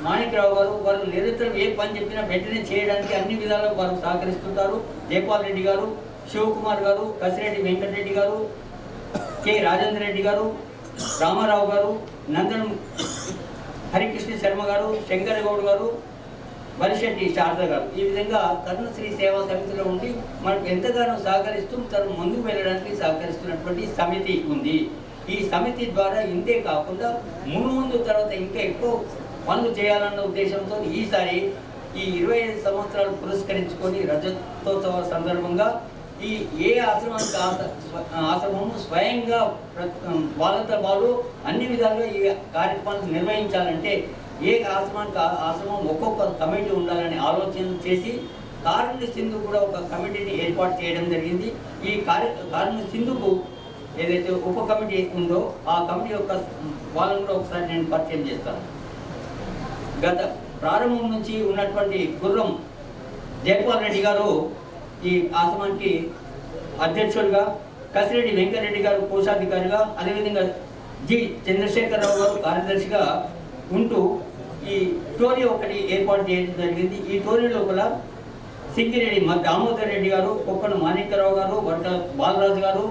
మాణిక్రావు గారు వారు నిరంతరం ఏ పని చెప్పినా వెంటనే చేయడానికి అన్ని విధాలుగా వారు సహకరిస్తుంటారు. జయపాల్ రెడ్డి గారు, శివకుమార్ గారు, కసిరెడ్డి వెంకటరెడ్డి గారు, కె రాజేంద్ర రెడ్డి గారు, రామారావు గారు, నందనం హరికృష్ణ శర్మ గారు, శంకర్ గౌడ్ గారు, వరిశెట్టి శారద గారు. ఈ విధంగా కర్ణశ్రీ సేవా సమితిలో ఉండి మనకు ఎంతగానో సహకరిస్తూ తను ముందుకు వెళ్ళడానికి సహకరిస్తున్నటువంటి సమితి ఉంది. ఈ సమితి ద్వారా ఇంతే కాకుండా ముందు తర్వాత ఇంకా ఎక్కువ పనులు చేయాలన్న ఉద్దేశంతో ఈసారి ఈ 25 సంవత్సరాలు పురస్కరించుకొని రజతోత్సవ సందర్భంగా ఏ ఆశ్రమము స్వయంగా వాళ్ళంతా వాళ్ళు అన్ని విధాలుగా ఈ కార్యక్రమాలు నిర్వహించాలంటే ఏ ఆశ్రమం ఒక్కొక్క కమిటీ ఉండాలని ఆలోచన చేసి కారుణ్య సింధు కూడా ఒక కమిటీని ఏర్పాటు చేయడం జరిగింది. ఈ కారుణ్య సింధుకు ఏదైతే ఉప కమిటీ ఉందో ఆ కమిటీ యొక్క వాళ్ళని కూడా ఒకసారి నేను పరిచయం చేస్తాను. గత ప్రారంభం నుంచి ఉన్నటువంటి గుర్రం జయపాల్ రెడ్డి గారు ఈ ఆశ్రమానికి అధ్యక్షులుగా, కసిరెడ్డి వెంకటరెడ్డి గారు కోశాధికారిగా, అదేవిధంగా జి చంద్రశేఖరరావు గారు కార్యదర్శిగా ఉంటూ ఈ టోరీ ఒకటి ఏర్పాటు చేయడం జరిగింది. ఈ టోరీ లోపల సింగిరెడ్డి దామోదర్ రెడ్డి గారు, కొక్కన మాణిక్యరావు గారు, వర్గ బాలరాజు గారు,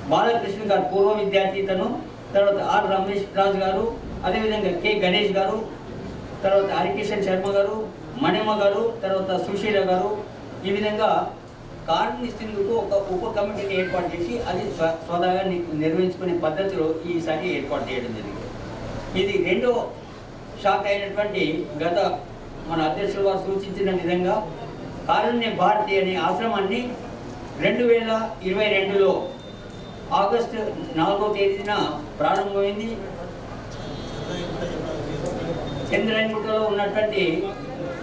బాలకృష్ణ గారు పూర్వ విద్యార్థి ఇతను, తర్వాత ఆర్ రమేష్ రాజు గారు, అదేవిధంగా కె గణేష్ గారు, తర్వాత హరికిషన్ శర్మ గారు, మణిమ గారు, తర్వాత సుశీల గారు. ఈ విధంగా కార్మికులకు ఒక ఉప కమిటీని ఏర్పాటు చేసి అది స్వతహాగా నిర్వహించుకునే పద్ధతిలో ఈసారి ఏర్పాటు చేయడం జరిగింది. ఇది రెండో శాఖ అయినటువంటి గత మన అధ్యక్షులు వారు సూచించిన విధంగా కారుణ్య భారతి అనే ఆశ్రమాన్ని 2022లో ఆగస్టు 4వ తేదీన ప్రారంభమైంది. చంద్రాయణగుట్టలో ఉన్నటువంటి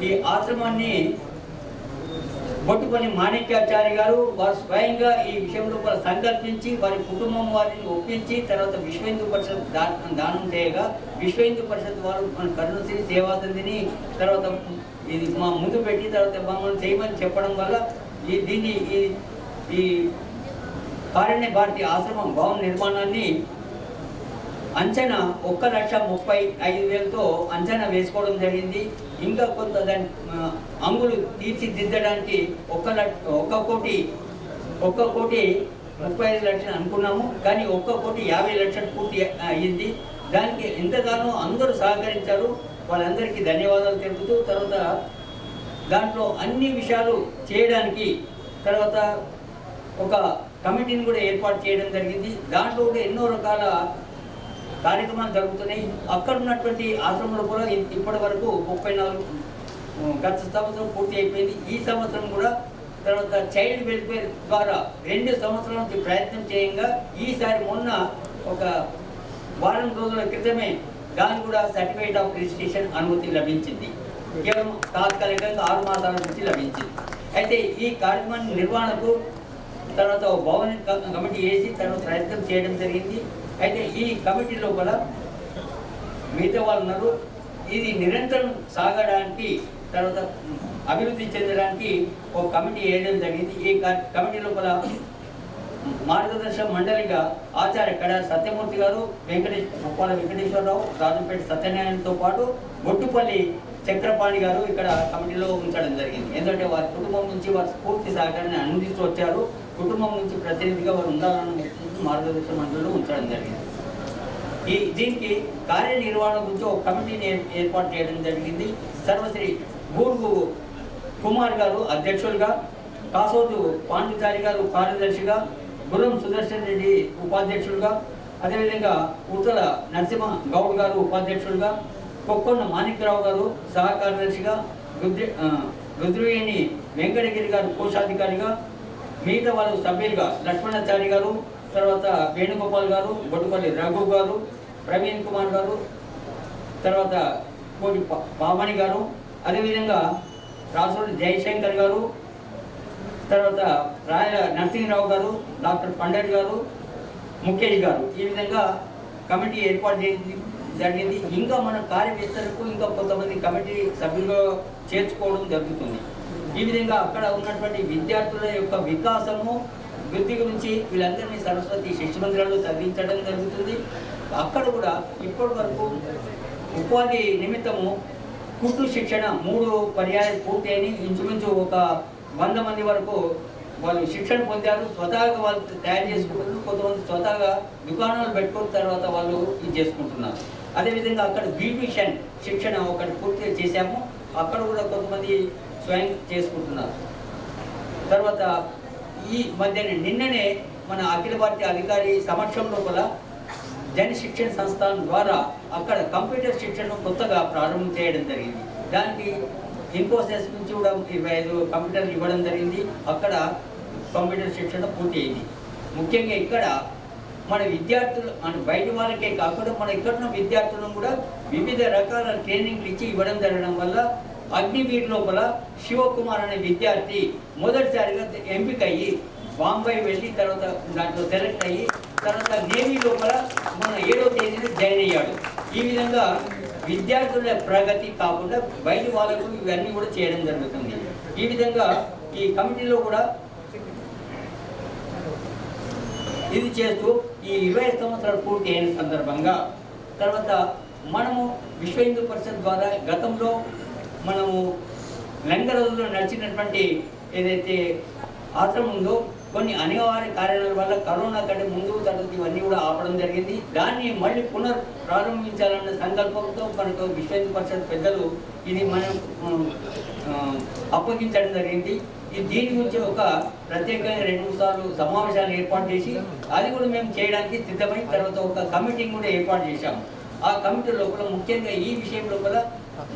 ఈ ఆశ్రమాన్ని బొట్టుపల్లి మాణిక్యాచారి గారు వారు స్వయంగా ఈ విషయంలో సంకల్పించి వారి కుటుంబం వారిని ఒప్పించి తర్వాత విశ్వ హిందూ పరిషత్ దానం చేయగా విశ్వ హిందూ పరిషత్ వారు మన కరుణశ్రీ సేవాసంధిని తర్వాత ఇది మా ముందు పెట్టి తర్వాత మమ్మల్ని చేయమని చెప్పడం వల్ల దీన్ని ఈ కారుణ్య భారతి ఆశ్రమం భవన నిర్మాణాన్ని అంచనా 1,35,000తో అంచనా వేసుకోవడం జరిగింది. ఇంకా కొంత దాని అంగులు తీర్చిదిద్దడానికి 1,35,00,000 అనుకున్నాము, కానీ 1,50,00,000 పూర్తి అయ్యింది. దానికి ఎంతగానో అందరూ సహకరించారు, వాళ్ళందరికీ ధన్యవాదాలు తెలుపుతూ తర్వాత దాంట్లో అన్ని విషయాలు చేయడానికి తర్వాత ఒక కమిటీని కూడా ఏర్పాటు చేయడం జరిగింది. దాంట్లో కూడా ఎన్నో రకాల కార్యక్రమాలు జరుగుతున్నాయి. అక్కడ ఉన్నటువంటి ఆశ్రమంలో కూడా ఇప్పటి వరకు 34 గత సంవత్సరం పూర్తి అయిపోయింది. ఈ సంవత్సరం కూడా తర్వాత చైల్డ్ వెల్ఫేర్ ద్వారా 2 సంవత్సరాల నుంచి ప్రయత్నం చేయంగా ఈసారి మొన్న ఒక వారం రోజుల క్రితమే దానికి కూడా సర్టిఫికేట్ ఆఫ్ రిజిస్ట్రేషన్ అనుమతి లభించింది. కేవలం తాత్కాలికంగా 6 మాసాల నుంచి లభించింది. అయితే ఈ కార్యక్రమాన్ని నిర్వహణకు తర్వాత భవన కమిటీ వేసి తర్వాత ప్రయత్నం చేయడం జరిగింది. అయితే ఈ కమిటీ లోపల మిగతా వాళ్ళు ఉన్నారు. ఇది నిరంతరం సాగడానికి తర్వాత అభివృద్ధి చెందడానికి ఒక కమిటీ వేయడం జరిగింది. ఈ కమిటీ లోపల మార్గదర్శక మండలిగా ఆచార్య కడ సత్యమూర్తి గారు, ఉప్పాల వెంకటేశ్వరరావు, రాజంపేట సత్యనారాయణతో పాటు బొట్టుపల్లి చక్రపాణి గారు ఇక్కడ కమిటీలో ఉంచడం జరిగింది. ఎందుకంటే వారి కుటుంబం నుంచి వారి పూర్తి సహకారాన్ని అందిస్తూ వచ్చారు. కుటుంబం నుంచి ప్రతినిధిగా వారు ఉండాలని మార్గదర్శక మండలిలో ఉంచడం జరిగింది. దీనికి కార్యనిర్వహణ గురించి ఒక కమిటీని ఏర్పాటు చేయడం జరిగింది. సర్వశ్రీ బూర్గు కుమార్ గారు అధ్యక్షులుగా, కాసోదు పాండుచారి గారు కార్యదర్శిగా, గుర్రం సుదర్శన్ రెడ్డి ఉపాధ్యక్షులుగా, అదేవిధంగా ఉత్తల నరసింహ గౌడ్ గారు ఉపాధ్యక్షులుగా, కొక్కొన్న మాణిక్యరావు గారు సహ కార్యదర్శిగా, రుద్రవేణి వెంకటగిరి గారు కోశాధికారిగా, మిగతా వాళ్ళు సభ్యులుగా లక్ష్మణాచారి గారు, తర్వాత వేణుగోపాల్ గారు, బొట్టుపల్లి రఘు గారు, ప్రవీణ్ కుమార్ గారు, తర్వాత కోటి పామణి గారు, అదేవిధంగా రాసోడి జయశంకర్ గారు, తర్వాత రాయల నరసింహరావు గారు, డాక్టర్ పండర్ గారు, ముఖేష్ గారు, ఈ విధంగా కమిటీ ఏర్పాటు జరిగింది. ఇంకా మన కార్యకర్తలకు ఇంకా కొంతమంది కమిటీ సభ్యులుగా చేర్చుకోవడం జరుగుతుంది. ఈ విధంగా అక్కడ ఉన్నటువంటి విద్యార్థుల యొక్క వికాసము వృద్ధి గురించి వీళ్ళందరినీ సరస్వతి శిశు మందిరాల్లో చదివించడం జరుగుతుంది. అక్కడ కూడా ఇప్పటి వరకు ఉపాధి నిమిత్తము కుట్టు శిక్షణ 3 పర్యాయాలు పూర్తి అయిన ఇంచుమించు ఒక 100 మంది వరకు వాళ్ళు శిక్షణ పొందారు. స్వతహాగా వాళ్ళు తయారు చేసుకుంటున్నారు, కొంతమంది స్వతహాగా దుకాణాలు పెట్టుకున్న తర్వాత వాళ్ళు ఇది చేసుకుంటున్నారు. అదేవిధంగా అక్కడ బ్యూటిషియన్ శిక్షణ ఒకటి పూర్తి చేశాము, అక్కడ కూడా కొంతమంది స్వయం చేసుకుంటున్నారు. తర్వాత ఈ మధ్యనే నిన్ననే మన అఖిల భారతీయ అధికారి సమక్షంలో కూడా జన శిక్షణ సంస్థానం ద్వారా అక్కడ కంప్యూటర్ శిక్షణను కొత్తగా ప్రారంభం చేయడం జరిగింది. దానికి ఇన్ఫోసిస్ నుంచి కూడా 25 కంప్యూటర్లు ఇవ్వడం జరిగింది. అక్కడ కంప్యూటర్ శిక్షణ పూర్తి అయింది. ముఖ్యంగా ఇక్కడ మన విద్యార్థులు మన బయట వాళ్ళకే కాకుండా మన ఇక్కడ ఉన్న విద్యార్థులను కూడా వివిధ రకాల ట్రైనింగ్లు ఇచ్చి ఇవ్వడం జరగడం వల్ల అగ్నివీర్ లోపల శివకుమార్ అనే విద్యార్థి మొదటిసారిగా ఎంపిక అయ్యి బాంబే వెళ్ళి తర్వాత దాంట్లో సెలెక్ట్ అయ్యి తర్వాత నేవీ లోపల మన 7వ తేదీన జాయిన్ అయ్యాడు. ఈ విధంగా విద్యార్థుల ప్రగతి కాకుండా బయట వాళ్ళకు ఇవన్నీ కూడా చేయడం జరుగుతుంది. ఈ విధంగా ఈ కమిటీలో కూడా ఇది చేస్తూ ఈ 20 సంవత్సరాలు పూర్తి అయిన సందర్భంగా తర్వాత మనము విశ్వ హిందూ పరిషత్ ద్వారా గతంలో మనము లంగరోజులో నడిచినటువంటి ఏదైతే ఆశ్రమం ఉందో కొన్ని అనివార్య కారణాల వల్ల కరోనా కంటే ముందు తరగతి ఇవన్నీ కూడా ఆపడం జరిగింది. దాన్ని మళ్ళీ ప్రారంభించాలన్న సంకల్పంతో మనకు విశ్వ హిందూ పరిషత్ పెద్దలు ఇది మనం అప్పగించడం జరిగింది. దీని గురించి ఒక ప్రత్యేకంగా 2-3 సార్లు సమావేశాలు ఏర్పాటు చేసి అది కూడా మేము చేయడానికి సిద్ధమై తర్వాత ఒక కమిటీని కూడా ఏర్పాటు చేశాము. ఆ కమిటీ లోపల ముఖ్యంగా ఈ విషయం లోపల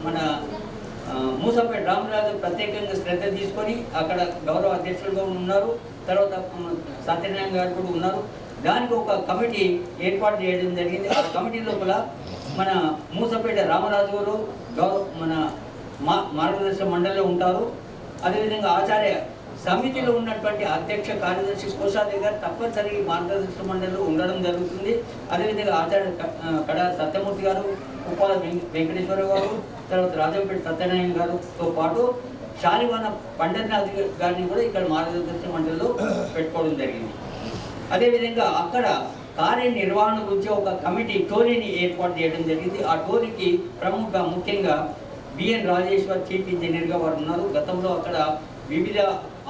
మన మూసంపేట రామరాజు ప్రత్యేకంగా శ్రద్ధ తీసుకొని అక్కడ గౌరవ అధ్యక్షులుగా ఉన్నారు. తర్వాత సత్యనారాయణ గారు కూడా ఉన్నారు. దానికి ఒక కమిటీ ఏర్పాటు చేయడం జరిగింది. ఆ కమిటీ లోపల మన మూసంపేట రామరాజు గారు మన మార్గదర్శక మండలిలో ఉంటారు. అదేవిధంగా ఆచార్య సమితిలో ఉన్నటువంటి అధ్యక్ష కార్యదర్శి కోశాధికారి గారు తప్పనిసరి మార్గదర్శక మండలిలో ఉండడం జరుగుతుంది. అదేవిధంగా ఆచార్య కడ సత్యమూర్తి గారు, ఉప్పాల వెంకటేశ్వర గారు, తర్వాత రాజంపేట సత్యనారాయణ గారితో పాటు శాలివాన పండరినాథ్ గారిని కూడా ఇక్కడ మార్గదర్శక మండలిలో పెట్టుకోవడం జరిగింది. అదేవిధంగా అక్కడ కార్యనిర్వహణ గురించి ఒక కమిటీ టోరీని ఏర్పాటు చేయడం జరిగింది. ఆ టోరీకి ముఖ్యంగా బిఎన్ రాజేశ్వర్ చీఫ్ ఇంజనీర్గా వారు ఉన్నారు. గతంలో అక్కడ వివిధ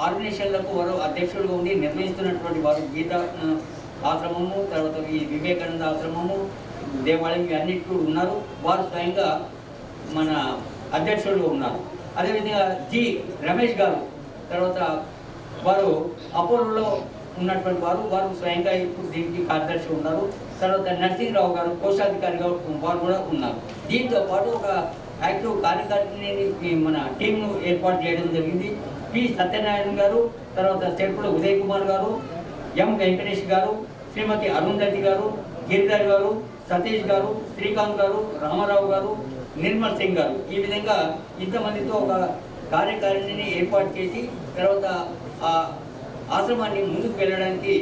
ఆర్గనైజేషన్లకు వారు అధ్యక్షులుగా ఉండి నిర్వహిస్తున్నటువంటి వారు గీత ఆశ్రమము, తర్వాత ఈ వివేకానంద ఆశ్రమము, దేవాలయం అన్నిటి ఉన్నారు. వారు స్వయంగా మన అధ్యక్షులుగా ఉన్నారు. అదేవిధంగా జి రమేష్ గారు తర్వాత వారు అపోలోలో ఉన్నటువంటి వారు స్వయంగా ఇప్పుడు దీనికి కార్యదర్శి ఉన్నారు. తర్వాత నరసింహరావు గారు కోశాధికారిగా వారు కూడా ఉన్నారు. దీంతో పాటు ఒక యాక్టివ్ కార్యకారిణిని మన టీంను ఏర్పాటు చేయడం జరిగింది. పి సత్యనారాయణ గారు, తర్వాత చెరుపుల ఉదయ్ కుమార్ గారు, ఎం వెంకటేష్ గారు, శ్రీమతి అరుంధతి గారు, గిరిధర్ గారు, సతీష్ గారు, శ్రీకాంత్ గారు, రామారావు గారు, నిర్మల్ సింగ్ గారు, ఈ విధంగా ఇంతమందితో ఒక కార్యకారిణిని ఏర్పాటు చేసి తర్వాత ఆ ఆశ్రమాన్ని ముందుకు వెళ్ళడానికి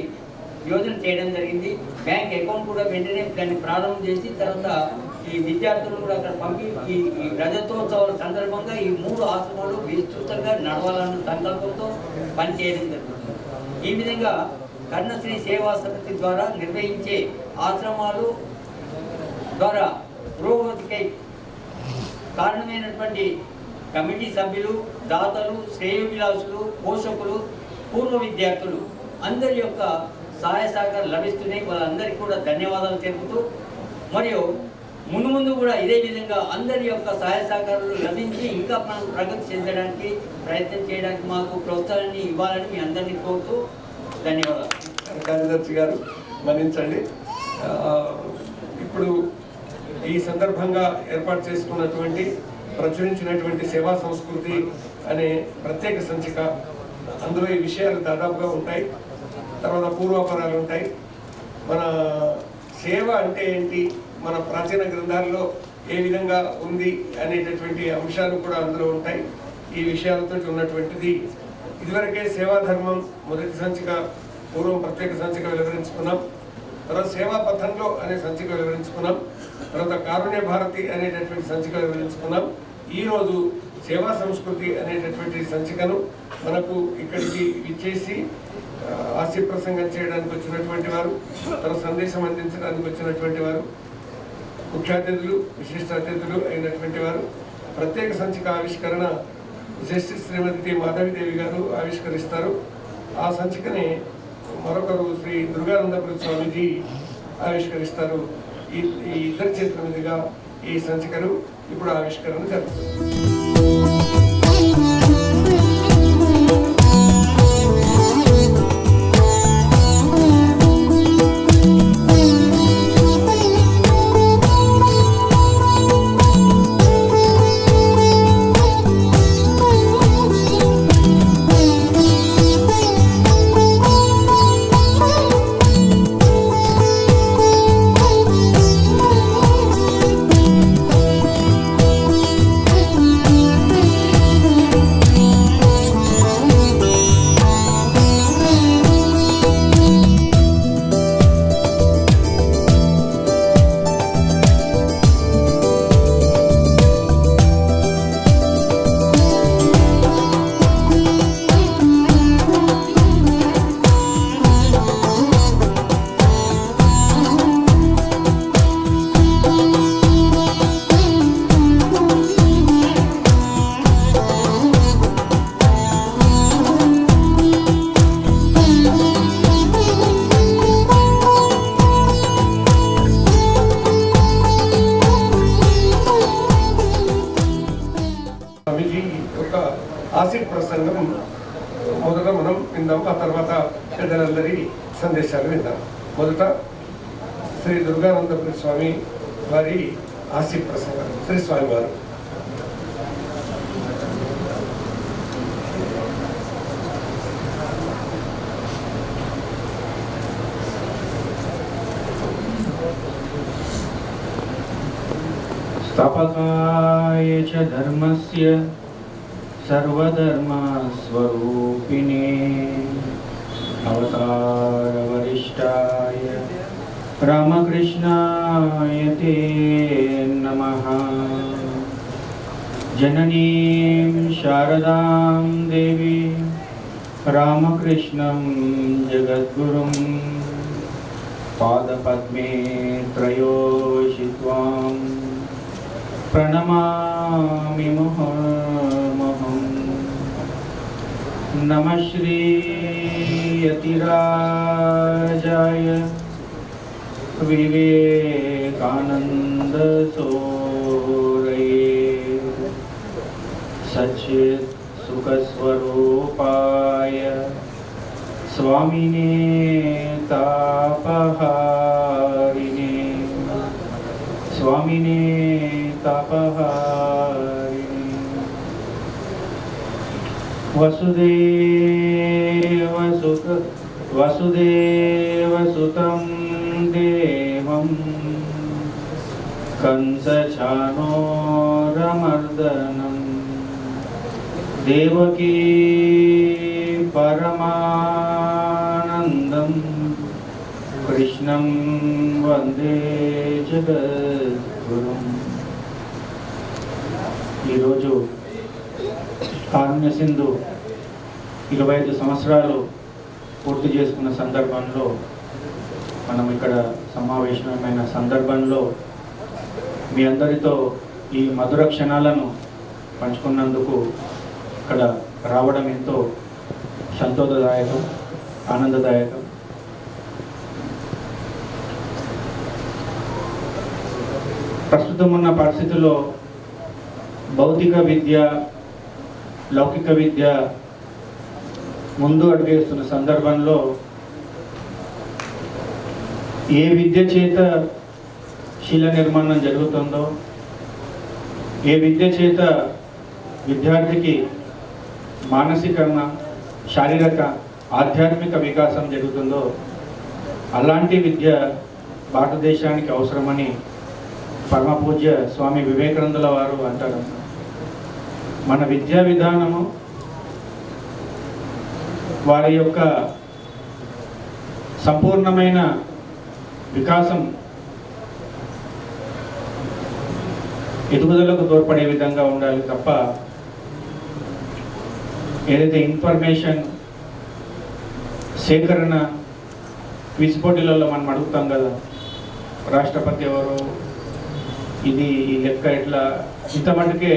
యోజన చేయడం జరిగింది. బ్యాంక్ అకౌంట్ కూడా వెంటనే దాన్ని ప్రారంభం చేసి తర్వాత ఈ విద్యార్థులను కూడా అక్కడ పంపి ఈ రజతోత్సవాల సందర్భంగా ఈ 3 ఆశ్రమాలు విస్తృతంగా నడవాలన్న సంకల్పంతో పనిచేయడం జరుగుతుంది. ఈ విధంగా కర్ణశ్రీ సేవా సమితి ద్వారా నిర్వహించే ఆశ్రమాలు ద్వారా పురోగతికై కారణమైనటువంటి కమిటీ సభ్యులు, దాతలు, శ్రేయోభిలాషులు, పోషకులు, పూర్వ విద్యార్థులు అందరి యొక్క సహాయ సహకారం లభిస్తున్నాయి. వాళ్ళందరికీ కూడా ధన్యవాదాలు తెలుపుతూ మరియు ముందు కూడా ఇదే విధంగా అందరి యొక్క సహాయ సహకారాలు లభించి ఇంకా మనం ప్రగతి చెందడానికి ప్రయత్నం చేయడానికి మాకు ప్రోత్సాహాన్ని ఇవ్వాలని మీ అందరినీ కోరుతూ ధన్యవాదాలు. కార్యదర్శి గారు మన్నించండి. ఇప్పుడు ఈ సందర్భంగా ఏర్పాటు చేసుకున్నటువంటి ప్రచురించినటువంటి సేవా సంస్కృతి అనే ప్రత్యేక సంచిక, అందులో ఈ విషయాలు దాదాపుగా ఉంటాయి. తర్వాత పూర్వాపరాలు ఉంటాయి. మన సేవ అంటే ఏంటి, మన ప్రాచీన గ్రంథాల్లో ఏ విధంగా ఉంది అనేటటువంటి అంశాలు కూడా అందులో ఉంటాయి. ఈ విషయాలతో ఉన్నటువంటిది ఇదివరకే సేవాధర్మం మొదటి సంచిక పూర్వం ప్రత్యేక సంచిక వివరించుకున్నాం. తర్వాత సేవా పథంలో అనే సంచిక వివరించుకున్నాం. తర్వాత కారుణ్య భారతి అనేటటువంటి సంచిక వివరించుకున్నాం. ఈరోజు సేవా సంస్కృతి అనేటటువంటి సంచికను మనకు ఇక్కడికి ఇచ్చేసి హాస్య ప్రసంగం చేయడానికి వచ్చినటువంటి వారు, తన సందేశం అందించడానికి వచ్చినటువంటి వారు, ముఖ్య అతిథులు, విశిష్ట అతిథులు అయినటువంటి వారు, ప్రత్యేక సంచిక ఆవిష్కరణ జస్టిస్ శ్రీమతి టి మాధవిదేవి గారు ఆవిష్కరిస్తారు. ఆ సంచికని మరొకరు శ్రీ దుర్గానందపురి స్వామీజీ ఆవిష్కరిస్తారు. ఈ ఇద్దరి చేతుల మీదుగా ఈ సంచికను ఇప్పుడు ఆవిష్కరణ జరుగుతుంది. విందాం. ఆ తర్వాత పెద్దలందరి సందేశాలు విందాం. మొదట శ్రీ దుర్గానందపురి స్వామి వారి ఆశీ ప్రసంగం. శ్రీ స్వామి వారు. स्थापकाय च धर्मस्य सर्वधर्मस्वरूपिणे अवतारवरिष्ठाय रामकृष्णाय ते नमः। जननीं शारदां देवी रामकृष्णं जगद्गुरुं पादपद्मे त्रयोषित्वां प्रणमामि मुहुर्मुहुः। नमः श्री यतिराजाय विवेकानंद सोरये सच्चित् सुखस्वरूपाय स्वामिने तापहारिणे स्वामिने तापहारिणे। वसुदेवसुतं देवं कंसचाणूरमर्दनं देवकी परमानन्दं कृष्णं वन्दे जगद्गुरुम्। ఈరోజు కారుణ్య సింధు 25 సంవత్సరాలు పూర్తి చేసుకున్న సందర్భంలో మనం ఇక్కడ సమావేశమైన సందర్భంలో మీ అందరితో ఈ మధుర క్షణాలను పంచుకున్నందుకు ఇక్కడ రావడం ఎంతో సంతోషదాయకం, ఆనందదాయకం. ప్రస్తుతం ఉన్న పరిస్థితుల్లో భౌతిక విద్య, లౌకిక విద్య ముందు అడుగేస్తున్న సందర్భంలో ఏ విద్య చేత శీల నిర్మాణం జరుగుతుందో, ఏ విద్య చేత విద్యార్థికి మానసికరణ, శారీరక, ఆధ్యాత్మిక వికాసం జరుగుతుందో అలాంటి విద్య భారతదేశానికి అవసరమని పరమ పూజ్య స్వామి వివేకానందుల వారు అంటారు. మన విద్యా విధానము వారి యొక్క సంపూర్ణమైన వికాసం ఎదుగుదలకు తోడ్పడే విధంగా ఉండాలి తప్ప ఏదైతే ఇన్ఫర్మేషన్ సేకరణ క్విజ్ పోటీలలో మనం అడుగుతాం కదా, రాష్ట్రపతి ఎవరు, ఇది ఈ లెక్క ఎట్లా, ఇంత మటుకే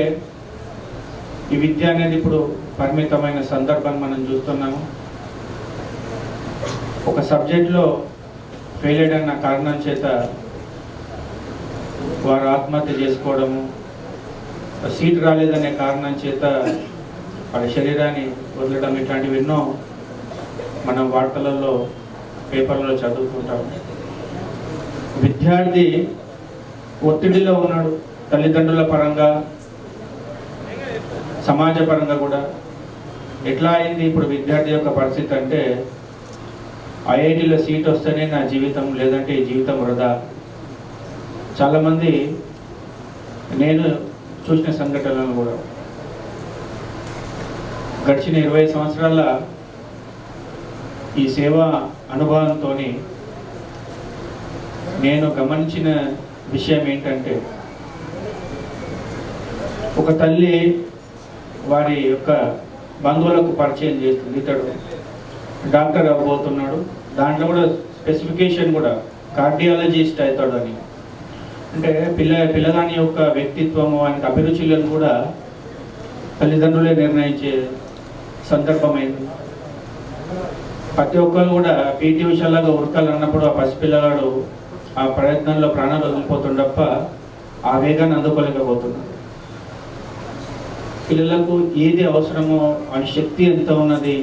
ఈ విద్య అనేది ఇప్పుడు పరిమితమైన సందర్భం మనం చూస్తున్నాము. ఒక సబ్జెక్ట్లో ఫెయిల్ అయ్యన్న కారణం చేత వారు ఆత్మహత్య చేసుకోవడము, సీట్ రాలేదనే కారణం చేత వారి శరీరాన్ని వదలడం, ఇట్లాంటివి ఎన్నో మనం వార్తలలో, పేపర్లలో చదువుకుంటాము. విద్యార్థి ఒత్తిడిలో ఉన్నాడు, తల్లిదండ్రుల పరంగా, సమాజ పరంగా కూడా. ఎట్లా అయింది ఇప్పుడు విద్యార్థి యొక్క పరిస్థితి అంటే, ఐఐటీలో సీట్ వస్తేనే నా జీవితం, లేదంటే ఈ జీవితం వృధా. చాలామంది నేను చూసిన సంఘటనలు కూడా గడిచిన 20 సంవత్సరాల ఈ సేవా అనుభవంతో నేను గమనించిన విషయం ఏంటంటే, ఒక తల్లి వారి యొక్క బంధువులకు పరిచయం చేస్తుంది, ఇతడు డాక్టర్ అవ్వబోతున్నాడు, దాంట్లో కూడా స్పెసిఫికేషన్ కూడా కార్డియాలజిస్ట్ అవుతాడు అని. అంటే పిల్లగాని యొక్క వ్యక్తిత్వము, ఆయనకు అభిరుచులను కూడా తల్లిదండ్రులే నిర్ణయించే సందర్భమైంది. ప్రతి ఒక్కరు కూడా పీటీ ఉషలాగా ఉరకాలన్నప్పుడు ఆ పసిపిల్లగాడు ఆ ప్రయత్నంలో ప్రాణాలు వదిలిపోతుండప్ప ఆ వేగాన్ని అందుకోలేకపోతున్నాడు. పిల్లలకు ఏది అవసరమో, ఆ శక్తి ఎంత ఉన్నది,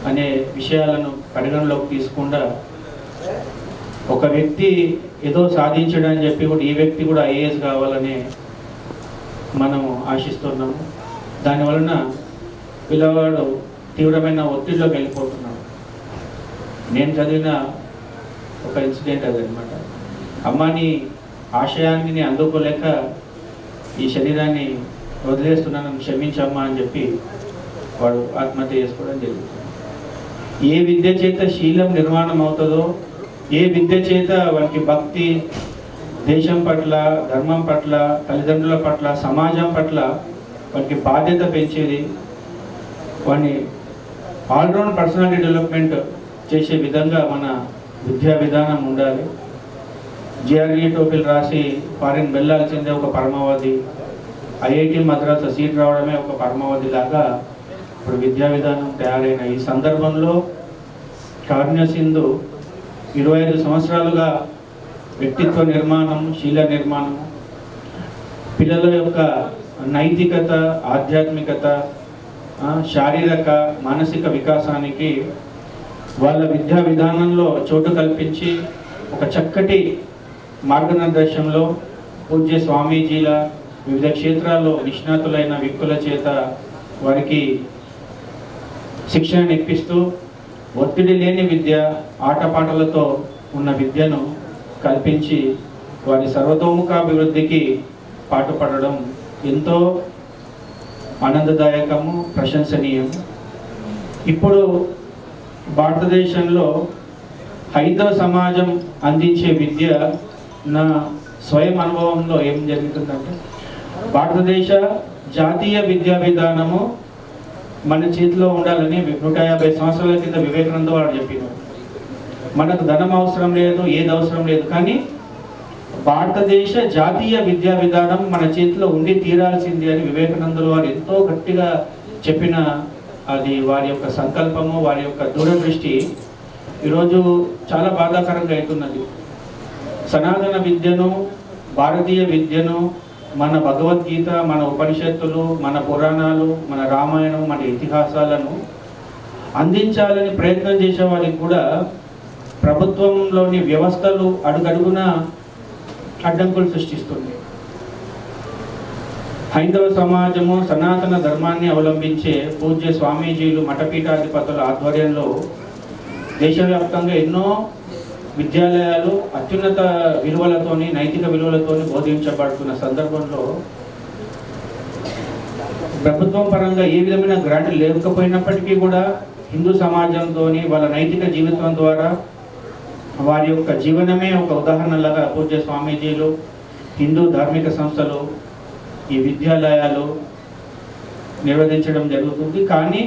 అనే విషయాలను పరిగణలోకి తీసుకుండా ఒక వ్యక్తి ఏదో సాధించడని చెప్పి కూడా ఈ వ్యక్తి కూడా ఐఏఎస్ కావాలని మనం ఆశిస్తున్నాము. దానివలన పిల్లవాడు తీవ్రమైన ఒత్తిడిలోకి వెళ్ళిపోతున్నాడు. నేను చదివిన ఒక ఇన్సిడెంట్ అదనమాట. అమ్మాని ఆశయాన్ని నేను అందుకోలేక ఈ శరీరాన్ని వదిలేస్తున్నాను, క్షమించమ్మా అని చెప్పి వాడు ఆత్మహత్య చేసుకోవడం జరుగుతుంది. ఏ విద్య చేత శీలం నిర్మాణం అవుతుందో, ఏ విద్య చేత వారికి భక్తి, దేశం పట్ల, ధర్మం పట్ల, తల్లిదండ్రుల పట్ల, సమాజం పట్ల వారికి బాధ్యత పెంచేది, వాడిని ఆల్రౌండ్ పర్సనాలిటీ డెవలప్మెంట్ చేసే విధంగా మన విద్యా విధానం ఉండాలి. జిఆర్ఈ టోపీలు రాసి ఫారిన్ వెళ్ళాల్సిందే ఒక పరమావధి, ఐఐటి మద్రాసు సీట్ రావడమే ఒక పరమావధి లాగా ఇప్పుడు విద్యా విధానం తయారైన ఈ సందర్భంలో కారుణ్య సింధు 25 సంవత్సరాలుగా వ్యక్తిత్వ నిర్మాణం, శీల నిర్మాణం, పిల్లల యొక్క నైతికత, ఆధ్యాత్మికత, శారీరక మానసిక వికాసానికి వాళ్ళ విద్యా విధానంలో చోటు కల్పించి ఒక చక్కటి మార్గనిర్దేశంలో పూజ్య స్వామీజీల వివిధ క్షేత్రాల్లో నిష్ణాతులైన వ్యక్తుల చేత వారికి శిక్షణ ఇప్పిస్తూ ఒత్తిడి లేని విద్య, ఆటపాటలతో ఉన్న విద్యను కల్పించి వారి సర్వతోముఖాభివృద్ధికి పాటుపడడం ఎంతో ఆనందదాయకము, ప్రశంసనీయం. ఇప్పుడు భారతదేశంలో హైందవ సమాజం అందించే విద్య నా స్వయం అనుభవంలో ఏం జరుగుతుందంటే, భారతదేశ జాతీయ విద్యా విధానము మన చేతిలో ఉండాలని 150 సంవత్సరాల కింద వివేకానంద వాడు చెప్పినారు. మనకు ధనం అవసరం లేదు, ఏది అవసరం లేదు, కానీ భారతదేశ జాతీయ విద్యా విధానం మన చేతిలో ఉండి తీరాల్సింది అని వివేకానందులు వారు ఎంతో గట్టిగా చెప్పిన అది వారి యొక్క సంకల్పము, వారి యొక్క దూరదృష్టి ఈరోజు చాలా బాధాకరంగా అవుతున్నది. సనాతన విద్యను, భారతీయ విద్యను, మన భగవద్గీత, మన ఉపనిషత్తులు, మన పురాణాలు, మన రామాయణం, మన ఇతిహాసాలను అందించాలని ప్రయత్నం చేసే వారికి కూడా ప్రభుత్వంలోని వ్యవస్థలు అడుగడుగున అడ్డంకులు సృష్టిస్తుంది. హైందవ సమాజము సనాతన ధర్మాన్ని అవలంబించే పూజ్య స్వామీజీలు, మఠపీఠాధిపతుల ఆధ్వర్యంలో దేశవ్యాప్తంగా ఎన్నో విద్యాలయాలు అత్యున్నత విలువలతోని, నైతిక విలువలతోని బోధించబడుతున్న సందర్భంలో ప్రభుత్వం పరంగా ఏ విధమైన గ్రాంట్లు లేకపోయినప్పటికీ కూడా హిందూ సమాజంతో వాళ్ళ నైతిక జీవితం ద్వారా వారి యొక్క జీవనమే ఒక ఉదాహరణలాగా పూజ్య స్వామీజీలు, హిందూ ధార్మిక సంస్థలు ఈ విద్యాలయాలు నిర్వహించడం జరుగుతుంది. కానీ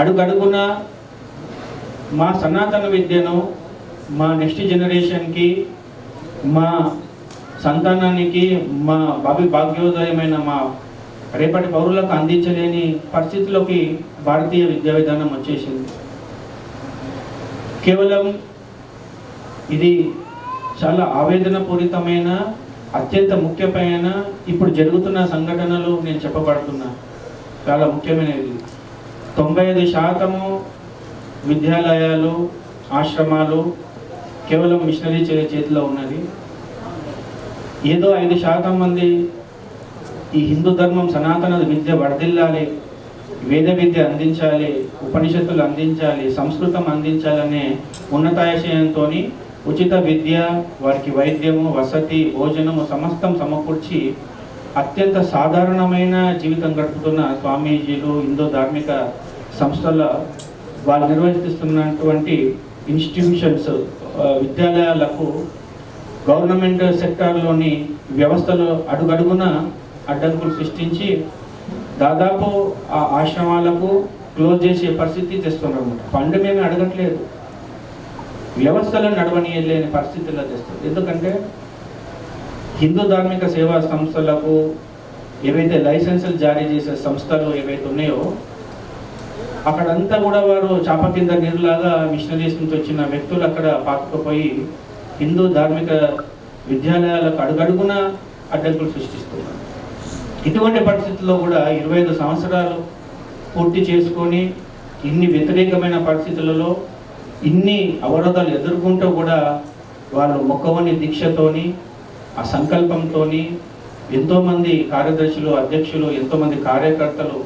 అడుగడుగున మా సనాతన విద్యను మా నెక్స్ట్ జనరేషన్కి, మా సంతానానికి, మా భాగ్యోదయమైన మా రేపటి పౌరులకు అందించలేని పరిస్థితిలోకి భారతీయ విద్యా విధానం వచ్చేసింది. కేవలం ఇది చాలా ఆవేదనపూరితమైన, అత్యంత ముఖ్యమైన ఇప్పుడు జరుగుతున్న సంఘటనలు నేను చెప్పబడుతున్నా చాలా ముఖ్యమైనది. 95% విద్యాలయాలు, ఆశ్రమాలు కేవలం మిషనరీ చేతిలో ఉన్నది. ఏదో 5% మంది ఈ హిందూ ధర్మం, సనాతన విద్య వర్ధిల్లాలి, వేద విద్య అందించాలి, ఉపనిషత్తులు అందించాలి, సంస్కృతం అందించాలనే ఉన్నతాశయంతో ఉచిత విద్య, వారికి వైద్యము, వసతి, భోజనము సమస్తం సమకూర్చి అత్యంత సాధారణమైన జీవితం గడుపుతున్న స్వామీజీలు, హిందూ ధార్మిక సంస్థల వాళ్ళు నిర్వహిస్తున్నటువంటి ఇన్స్టిట్యూషన్స్, విద్యాలయాలకు గవర్నమెంట్ సెక్టార్లోని వ్యవస్థలు అడుగడుగున అడ్డంకులు సృష్టించి దాదాపు ఆ ఆశ్రమాలకు క్లోజ్ చేసే పరిస్థితి తెస్తున్నారు. ఫండ్ మేము అడగట్లేదు, వ్యవస్థలను నడవనీయలేని పరిస్థితుల్లో తెస్తుంది. ఎందుకంటే హిందూ ధార్మిక సేవా సంస్థలకు ఏవైతే లైసెన్సులు జారీ చేసే సంస్థలు ఏవైతే ఉన్నాయో అక్కడంతా కూడా వారు చాప కింద నీరులాగా మిషనరీస్ నుంచి వచ్చిన వ్యక్తులు అక్కడ పాకుపోయి హిందూ ధార్మిక విద్యాలయాలకు అడుగడుగున అడ్డంకులు సృష్టిస్తున్నారు. ఇటువంటి పరిస్థితుల్లో కూడా 25 సంవత్సరాలు పూర్తి చేసుకొని ఇన్ని వ్యతిరేకమైన పరిస్థితులలో ఇన్ని అవరోధాలు ఎదుర్కొంటూ కూడా వాళ్ళు మొక్కవని దీక్షతోని ఆ సంకల్పంతోని ఎంతోమంది కార్యదర్శులు, అధ్యక్షులు, ఎంతోమంది కార్యకర్తలు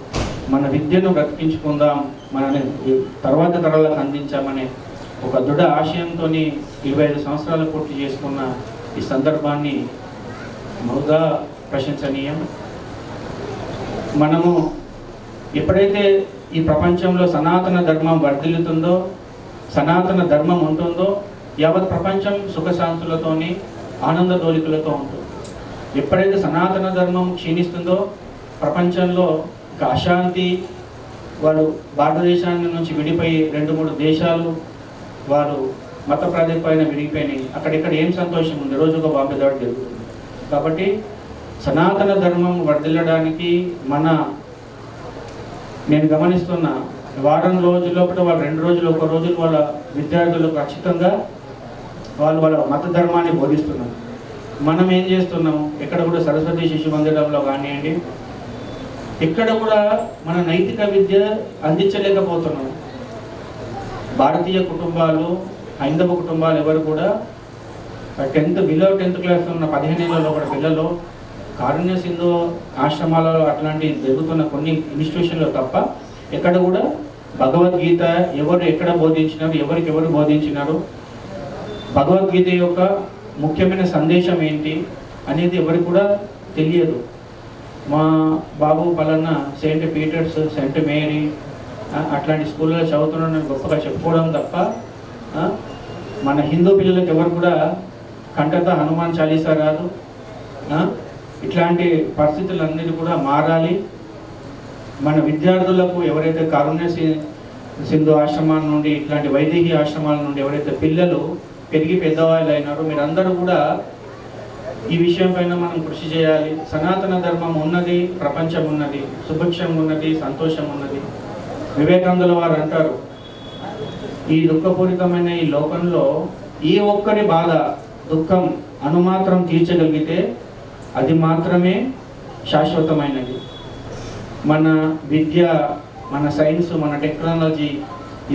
మన విద్యను బ్రతికించుకుందాం, మనని తర్వాత తరాలకు అందించామనే ఒక దృఢ ఆశయంతో 25 సంవత్సరాలు పూర్తి చేసుకున్న ఈ సందర్భాన్ని బహుగా ప్రశంసనీయం. మనము ఎప్పుడైతే ఈ ప్రపంచంలో సనాతన ధర్మం వర్ధిల్లుతుందో, సనాతన ధర్మం ఉంటుందో, యావత్ ప్రపంచం సుఖశాంతులతోని ఆనందదోలికలతో ఉంటుంది. ఎప్పుడైతే సనాతన ధర్మం క్షీణిస్తుందో ప్రపంచంలో ఒక అశాంతి, వాళ్ళు భారతదేశాన్ని నుంచి విడిపోయి 2-3 దేశాలు వాళ్ళు మత ప్రాతిపదికన విడిపోయినాయి. అక్కడిక్కడ ఏం సంతోషం ఉంది, రోజుగా బాంబే దాడి జరుగుతుంది. కాబట్టి సనాతన ధర్మం వర్ధిల్లడానికి నేను గమనిస్తున్న వారం రోజుల లోపల వాళ్ళు 2 రోజులు 1 రోజులు వాళ్ళ విద్యార్థులకు ఖచ్చితంగా వాళ్ళ మత ధర్మాన్ని బోధిస్తున్నారు. మనం ఏం చేస్తున్నాము, ఎక్కడ కూడా సరస్వతి శిశు మందిరంలో కానివ్వండి, ఎక్కడ కూడా మన నైతిక విద్య అందించలేకపోతున్నాము. భారతీయ కుటుంబాలు, హైందవ కుటుంబాలు ఎవరు కూడా 10th క్లాస్ ఉన్న 15 ఏళ్ళలో కూడా పిల్లలు కారుణ్య సింధు ఆశ్రమాలలో అట్లాంటి జరుగుతున్న కొన్ని ఇన్స్టిట్యూషన్లో తప్ప ఎక్కడ కూడా భగవద్గీత ఎవరు ఎక్కడ బోధించినారు, ఎవరు బోధించినారు, భగవద్గీత యొక్క ముఖ్యమైన సందేశం ఏంటి అనేది ఎవరికి కూడా తెలియదు. మా బాబు పలానా సెయింట్ పీటర్స్, సెయింట్ మేరీ అట్లాంటి స్కూల్లో చదువుతున్నాను గొప్పగా చెప్పుకోవడం తప్ప మన హిందూ పిల్లలకు ఎవరు కూడా కంటత హనుమాన్ చాలీసా రాదు. ఇట్లాంటి పరిస్థితులన్నీ కూడా మారాలి. మన విద్యార్థులకు ఎవరైతే కారుణ్య సింధు ఆశ్రమాల నుండి, ఇట్లాంటి వైదేహి ఆశ్రమాల నుండి ఎవరైతే పిల్లలు పెరిగి పెద్దవాళ్ళు అయినారో మీరందరూ కూడా ఈ విషయం పైన మనం కృషి చేయాలి. సనాతన ధర్మం ఉన్నది, ప్రపంచం ఉన్నది, సుభిక్షం ఉన్నది, సంతోషం ఉన్నది. వివేకానందుల వారు అంటారు, ఈ దుఃఖపూరితమైన ఈ లోకంలో ఏ ఒక్కరి బాధ, దుఃఖం అనుమాత్రం తీర్చగలిగితే అది మాత్రమే శాశ్వతమైనది. మన విద్య, మన సైన్స్, మన టెక్నాలజీ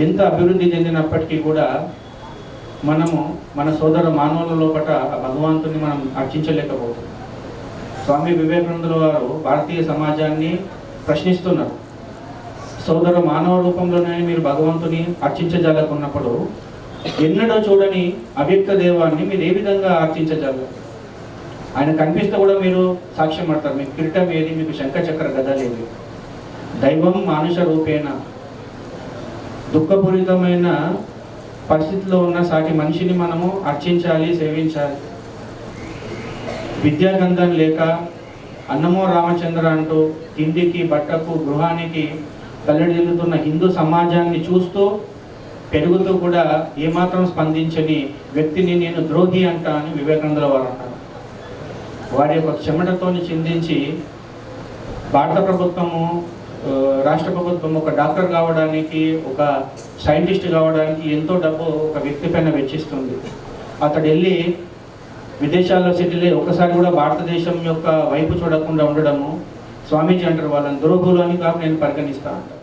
ఎంత అభివృద్ధి చెందినప్పటికీ కూడా మనము మన సోదర మానవుల లోపల భగవంతుని మనం అర్చించలేకపోతున్నాం. స్వామి వివేకానందుల వారు భారతీయ సమాజాన్ని ప్రశ్నిస్తున్నారు. సోదర మానవ రూపంలోనే మీరు భగవంతుని అర్చించజాలకున్నప్పుడు ఎన్నడూ చూడని అవ్యక్త దేవాన్ని మీరు ఏ విధంగా అర్చించజాలరు? ఆయన కనిపిస్తే కూడా మీరు సాక్ష్యం పడతారు. మీకు కిరీటం ఏది, మీకు శంఖ చక్ర గద లేదు. దైవం మానుష రూపేణ. దుఃఖపూరితమైన పరిస్థితిలో ఉన్న సాటి మనిషిని మనము అర్చించాలి, సేవించాలి. విద్యాగంధం లేక అన్నమో రామచంద్ర అంటూ తిండికి, బట్టకు, గృహానికి తల్లడిల్లుతున్న హిందూ సమాజాన్ని చూస్తూ పెరుగుతూ కూడా ఏమాత్రం స్పందించని వ్యక్తిని నేను ద్రోహి అంటా అని వివేకానందుల వారు అంటారు. వారి యొక్క చెమటతోని చిందించి భారత ప్రభుత్వము, రాష్ట్ర ప్రభుత్వం ఒక డాక్టర్ కావడానికి, ఒక సైంటిస్ట్ కావడానికి ఎంతో డబ్బు ఒక వ్యక్తి పైన వెచ్చిస్తుంది. అతడు వెళ్ళి విదేశాల్లో సెటిల్ అయ్యి ఒకసారి కూడా భారతదేశం యొక్క వైపు చూడకుండా ఉండడము, స్వామీజీ అంటారు వాళ్ళని ద్రోహులు అని కాదు నేను పరిగణిస్తాను.